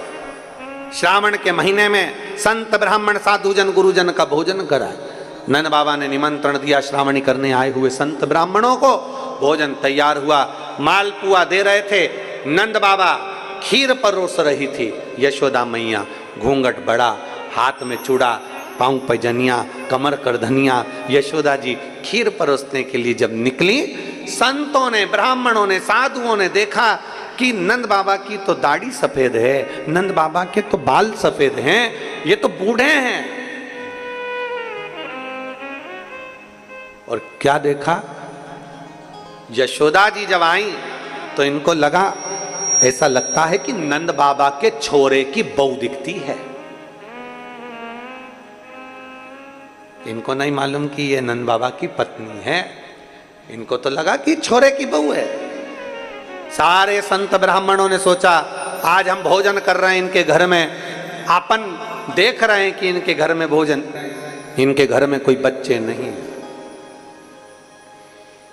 श्रावण के महीने में संत ब्राह्मण साधुजन गुरुजन का भोजन कराए। नंद बाबा ने निमंत्रण दिया श्रावणी करने आए हुए संत ब्राह्मणों को। भोजन तैयार हुआ, मालपुआ दे रहे थे, नंद बाबा खीर परोस रही थी, यशोदा मैया घूंघट बड़ा, हाथ में चूड़ा, पांव पैजनिया, कमर करधनिया, यशोदा जी खीर परोसने के लिए जब निकली, संतों ने, ब्राह्मणों ने, साधुओं ने देखा कि नंद बाबा की तो दाढ़ी सफेद है, नंद बाबा के तो बाल सफेद हैं, ये तो बूढ़े हैं। और क्या देखा, यशोदा जी जब आई तो इनको लगा, ऐसा लगता है कि नंद बाबा के छोरे की बहू दिखती है। इनको नहीं मालूम कि ये नंद बाबा की पत्नी है, इनको तो लगा कि छोरे की बहू है। सारे संत ब्राह्मणों ने सोचा आज हम भोजन कर रहे हैं इनके घर में, अपन देख रहे हैं कि इनके घर में भोजन, इनके घर में कोई बच्चे नहीं है,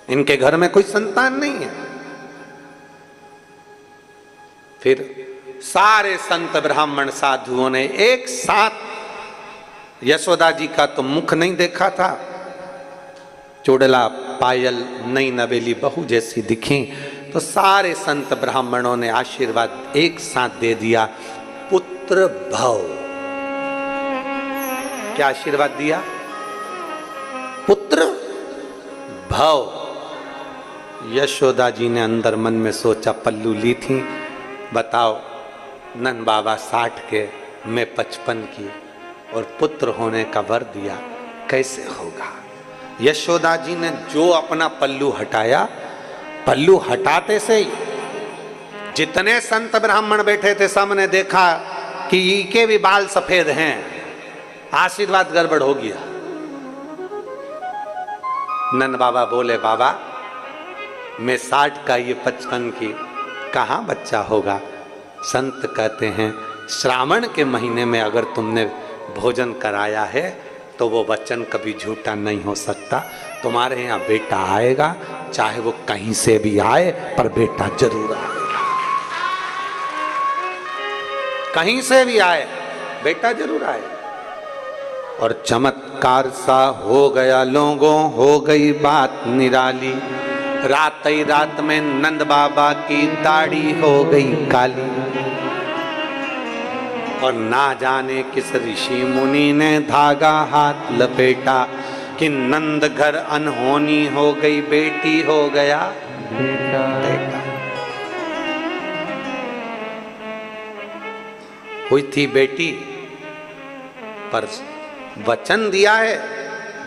इनके घर में कोई संतान नहीं है। फिर सारे संत ब्राह्मण साधुओं ने एक साथ, यशोदा जी का तो मुख नहीं देखा था, चुड़ला पायल नई नवेली बहू जैसी दिखी, तो सारे संत ब्राह्मणों ने आशीर्वाद एक साथ दे दिया, पुत्र भव। क्या आशीर्वाद दिया? पुत्र भव। यशोदा जी ने अंदर मन में सोचा, पल्लू ली थी, बताओ नंद बाबा 60 के, मैं 55 की, और पुत्र होने का वर दिया, कैसे होगा। यशोदा जी ने जो अपना पल्लू हटाया, पल्लू हटाते से ही जितने संत ब्राह्मण बैठे थे सब ने देखा कि इनके भी बाल सफेद हैं, आशीर्वाद गड़बड़ हो गया। नंद बाबा बोले, बाबा मैं 60 का, ये 55 की, कहाँ बच्चा होगा। संत कहते हैं श्रावण के महीने में अगर तुमने भोजन कराया है तो वो वचन कभी झूठा नहीं हो सकता। तुम्हारे यहाँ बेटा आएगा, चाहे वो कहीं से भी आए, पर बेटा जरूर आएगा। कहीं से भी आए, बेटा जरूर आए। और चमत्कार सा हो गया लोगों, हो गई बात निराली। रात ही रात में नंद बाबा की दाढ़ी हो गई काली। और ना जाने किस ऋषि मुनि ने धागा हाथ लपेटा कि नंद घर अनहोनी हो गई, बेटी हो गया बेटा। हुई थी बेटी, पर वचन दिया है,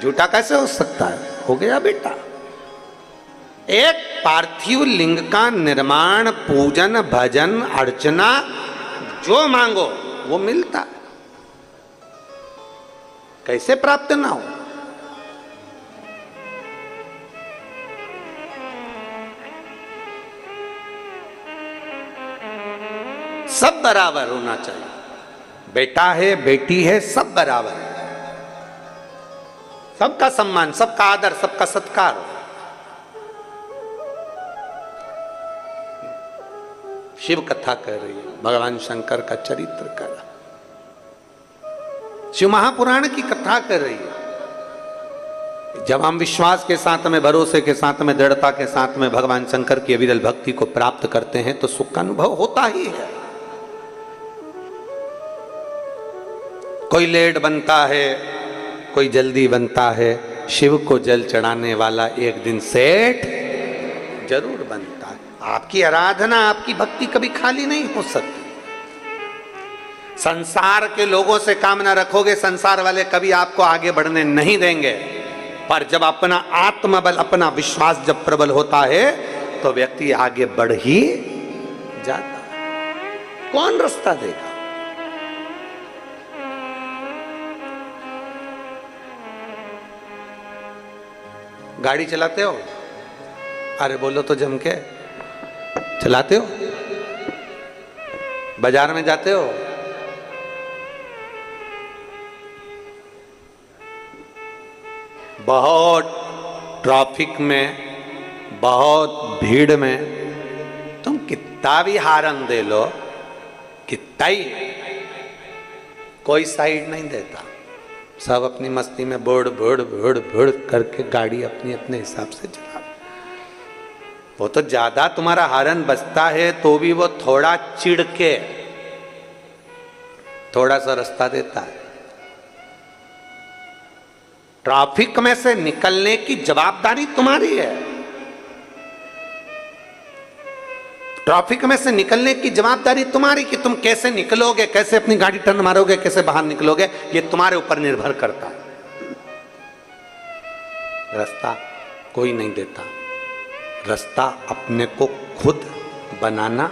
झूठा कैसे हो सकता है, हो गया बेटा। एक पार्थिव लिंग का निर्माण, पूजन, भजन, अर्चना, जो मांगो वो मिलता, कैसे प्राप्त ना हो। सब बराबर होना चाहिए, बेटा है, बेटी है, सब बराबर है, सबका सम्मान, सबका आदर, सबका सत्कार हो। शिव कथा कह रही है, भगवान शंकर का चरित्र कर, शिव महापुराण की कथा कर रही है। जब हम विश्वास के साथ में, भरोसे के साथ में, दृढ़ता के साथ में भगवान शंकर की अविरल भक्ति को प्राप्त करते हैं तो सुख का अनुभव होता ही है। कोई लेट बनता है, कोई जल्दी बनता है, शिव को जल चढ़ाने वाला एक दिन सेठ जरूर बनता है। आपकी आराधना, आपकी भक्ति कभी खाली नहीं हो सकती। संसार के लोगों से कामना रखोगे, संसार वाले कभी आपको आगे बढ़ने नहीं देंगे। पर जब अपना आत्मबल, अपना विश्वास जब प्रबल होता है तो व्यक्ति आगे बढ़ ही जाता है। कौन रास्ता देगा? गाड़ी चलाते हो? अरे बोलो तो जम के। चलाते हो? बाजार में जाते हो? बहुत ट्रैफिक में, बहुत भीड़ में तुम कितना भी हारन दे लो, कितना ही, कोई साइड नहीं देता। सब अपनी मस्ती में बुड़ बुड़ बुड़ बुड़ करके गाड़ी अपनी अपने हिसाब से चला। वो तो ज्यादा तुम्हारा हॉर्न बजता है तो भी वो थोड़ा चिढ़ के थोड़ा सा रास्ता देता है। ट्रैफिक में से निकलने की जवाबदारी तुम्हारी है। ट्रैफिक में से निकलने की जवाबदारी तुम्हारी कि तुम कैसे निकलोगे, कैसे अपनी गाड़ी टर्न मारोगे, कैसे बाहर निकलोगे, ये तुम्हारे ऊपर निर्भर करता है। रास्ता कोई नहीं देता, रास्ता अपने को खुद बनाना,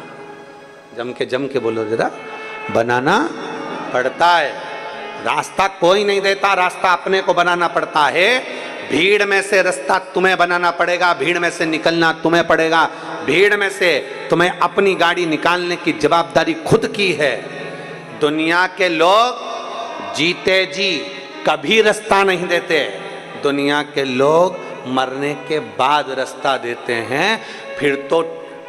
जम के बोलो जरा, बनाना पड़ता है। रास्ता कोई नहीं देता, रास्ता अपने को बनाना पड़ता है। भीड़ में से रास्ता तुम्हें बनाना पड़ेगा, भीड़ में से निकलना तुम्हें पड़ेगा। भीड़ में से तुम्हें अपनी गाड़ी निकालने की जवाबदारी खुद की है। दुनिया के लोग जीते जी कभी रास्ता नहीं देते, दुनिया के लोग मरने के बाद रास्ता देते हैं। फिर तो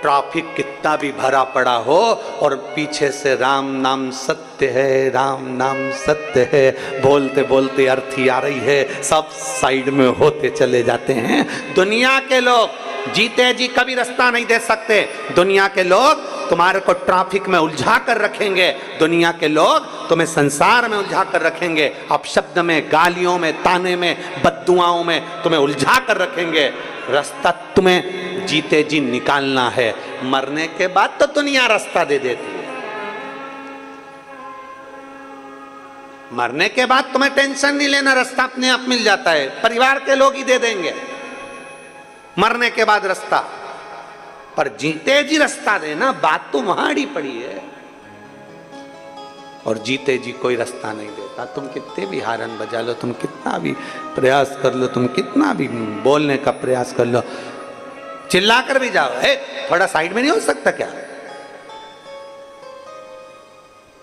ट्रैफिक कितना भी भरा पड़ा हो और पीछे से राम नाम सत्य है, राम नाम सत्य है बोलते बोलते अर्थी आ रही है, सब साइड में होते चले जाते हैं। दुनिया के लोग जीते जी कभी रास्ता नहीं दे सकते। दुनिया के लोग तुम्हारे को ट्रैफिक में उलझा कर रखेंगे, दुनिया के लोग तुम्हें संसार में उलझा कर रखेंगे, अपशब्द में, गालियों में, ताने में, बद्दुआओं में तुम्हें उलझा कर रखेंगे। रास्ता तुम्हें जीते जी निकालना है, मरने के बाद तो दुनिया रास्ता दे देती है। मरने के बाद तुम्हें टेंशन नहीं लेना, रास्ता अपने आप मिल जाता है, परिवार के लोग ही दे देंगे मरने के बाद रास्ता। पर जीते जी रास्ता देना, बात तो वहां अड़ी पड़ी है। और जीते जी कोई रास्ता नहीं देता। तुम कितने भी हारन बजा लो, तुम कितना भी प्रयास कर लो, तुम कितना भी बोलने का प्रयास कर लो, चिल्ला कर भी जाओ, थोड़ा साइड में नहीं हो सकता क्या,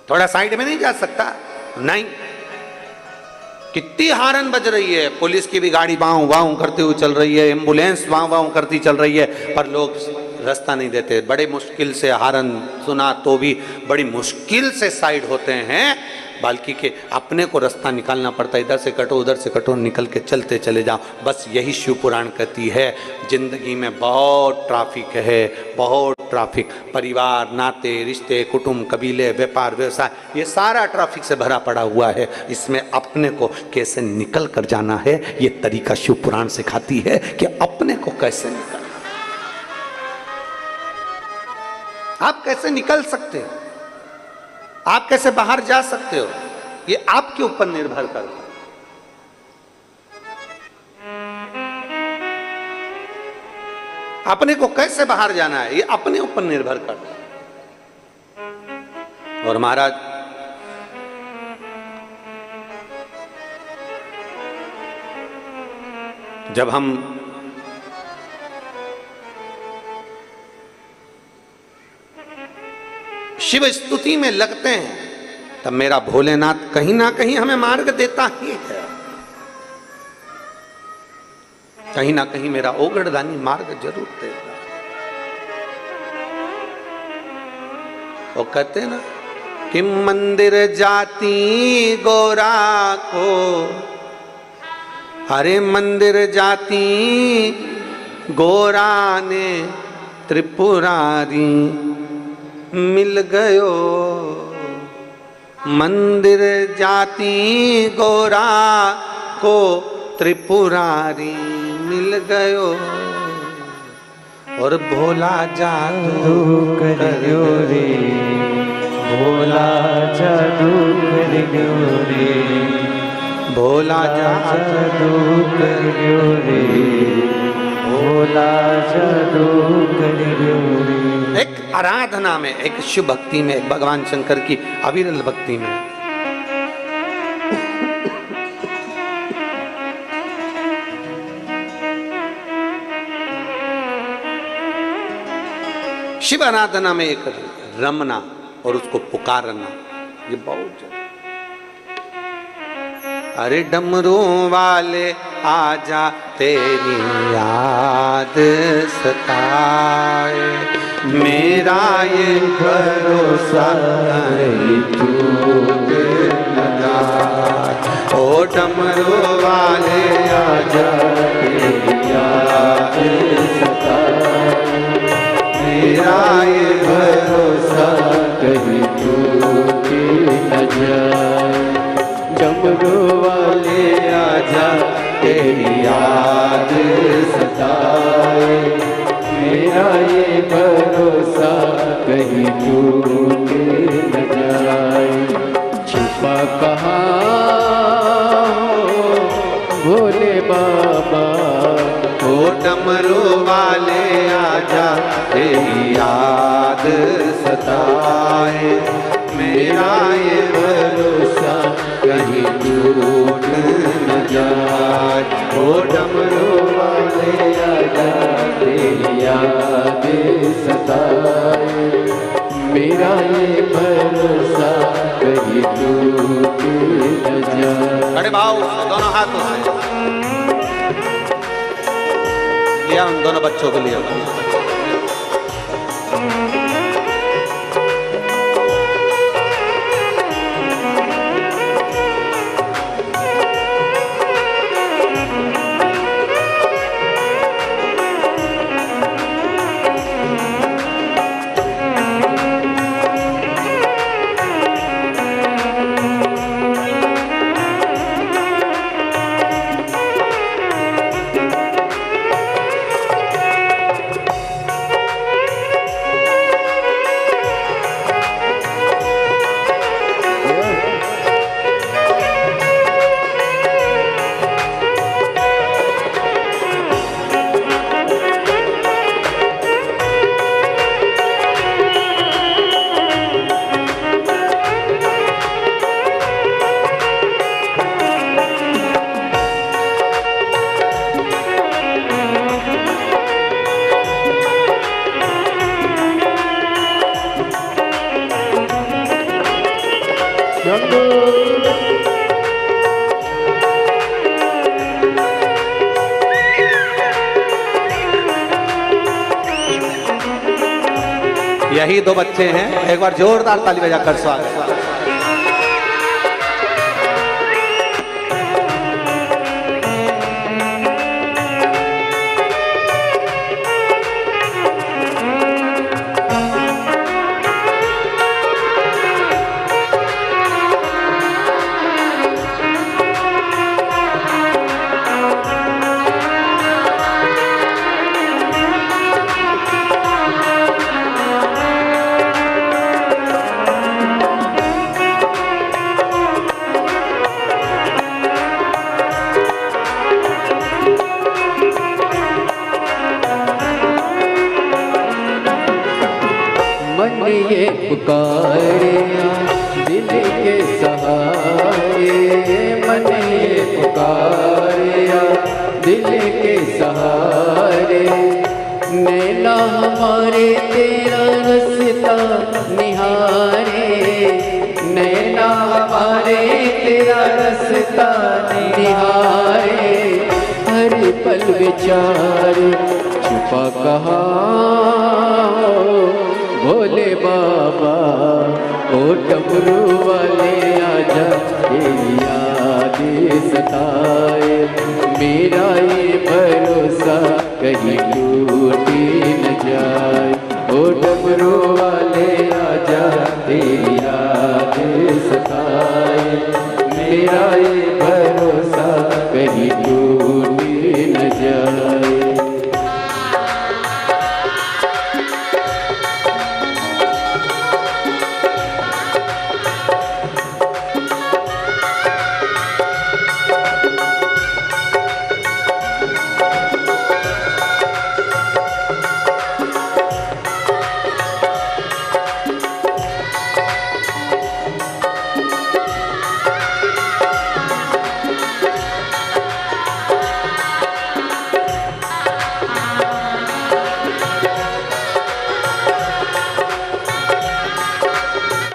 थोड़ा साइड में नहीं जा सकता, नहीं। कितनी हारन बज रही है, पुलिस की भी गाड़ी वाऊ वाऊ करती हुई चल रही है, एम्बुलेंस वाऊ वाऊ करती चल रही है, पर लोग रास्ता नहीं देते। बड़े मुश्किल से हारन सुना तो भी बड़ी मुश्किल से साइड होते हैं, बल्कि के अपने को रास्ता निकालना पड़ता है। इधर से कटो, उधर से कटो, निकल के चलते चले जाओ। बस यही शिव पुराण कहती है। जिंदगी में बहुत ट्रैफिक है, बहुत ट्रैफिक, परिवार, नाते, रिश्ते, कुटुंब, कबीले, व्यापार, व्यवसाय, ये सारा ट्रैफिक से भरा पड़ा हुआ है। इसमें अपने को कैसे निकल कर जाना है, ये तरीका शिव पुराण सिखाती है कि अपने को कैसे निकलना। आप कैसे निकल सकते हो, आप कैसे बाहर जा सकते हो, ये आपके ऊपर निर्भर करता है। अपने को कैसे बाहर जाना है, ये अपने ऊपर निर्भर करता है। और महाराज जब हम शिव स्तुति में लगते हैं, तब मेरा भोलेनाथ कहीं ना कहीं हमें मार्ग देता ही है, कहीं ना कहीं मेरा ओगड़दानी मार्ग जरूर देता। वो कहते ना कि मंदिर जाती गोरा को, अरे मंदिर जाती गोरा ने त्रिपुरारी मिल गयो, मंदिर जाती गोरा को त्रिपुरारी मिल गयो, और भोला जादू करियो रे, भोला जादू करियो रे, भोला जादू करियो रे, भोला जादू करियो रे। एक आराधना में, एक शिव भक्ति में, एक भगवान शंकर की अविरल भक्ति में शिव आराधना में एक रमना और उसको पुकारना, ये बहुत जरूरी। अरे डमरू वाले आजा तेरी याद सताए, मेरा ये भरोसा नहीं टूट न जाए। ओ डमरू वाले आजा, तेरी याद सताए, मेरा ये भरोसा कहीं टूटे न जाए। डमरू वाले आजा, तेरी याद सताए, मेरा ये भरोसा कहीं टूटे न जाए। छुपा कहाँ भोले बाबा, ओ डमरू वाले आजा, तेरी याद सताए, मेरा ये भरोसा कहीं टूट न जाए। ओ डमरू वाले आजा, तेरी याद सताए, मेरा ये भरोसा कहीं टूट न जाए। अरे भाव दोनों हाथों से लिया, उन दोनों बच्चों को लिया। यही दो बच्चे हैं, एक बार जोरदार ताली बजाकर स्वागत। ये पुकारे दिल के सहारे, मन ये पुकारे दिल के सहारे, नैना हमारे तेरा रास्ता निहारे, नैना हमारे तेरा रास्ता निहारे, हर पल विचार छुपा कहाँ भोले बाबा, ओ डमरू वाले आजा, तेरी याद सताए, मेरा ये भरोसा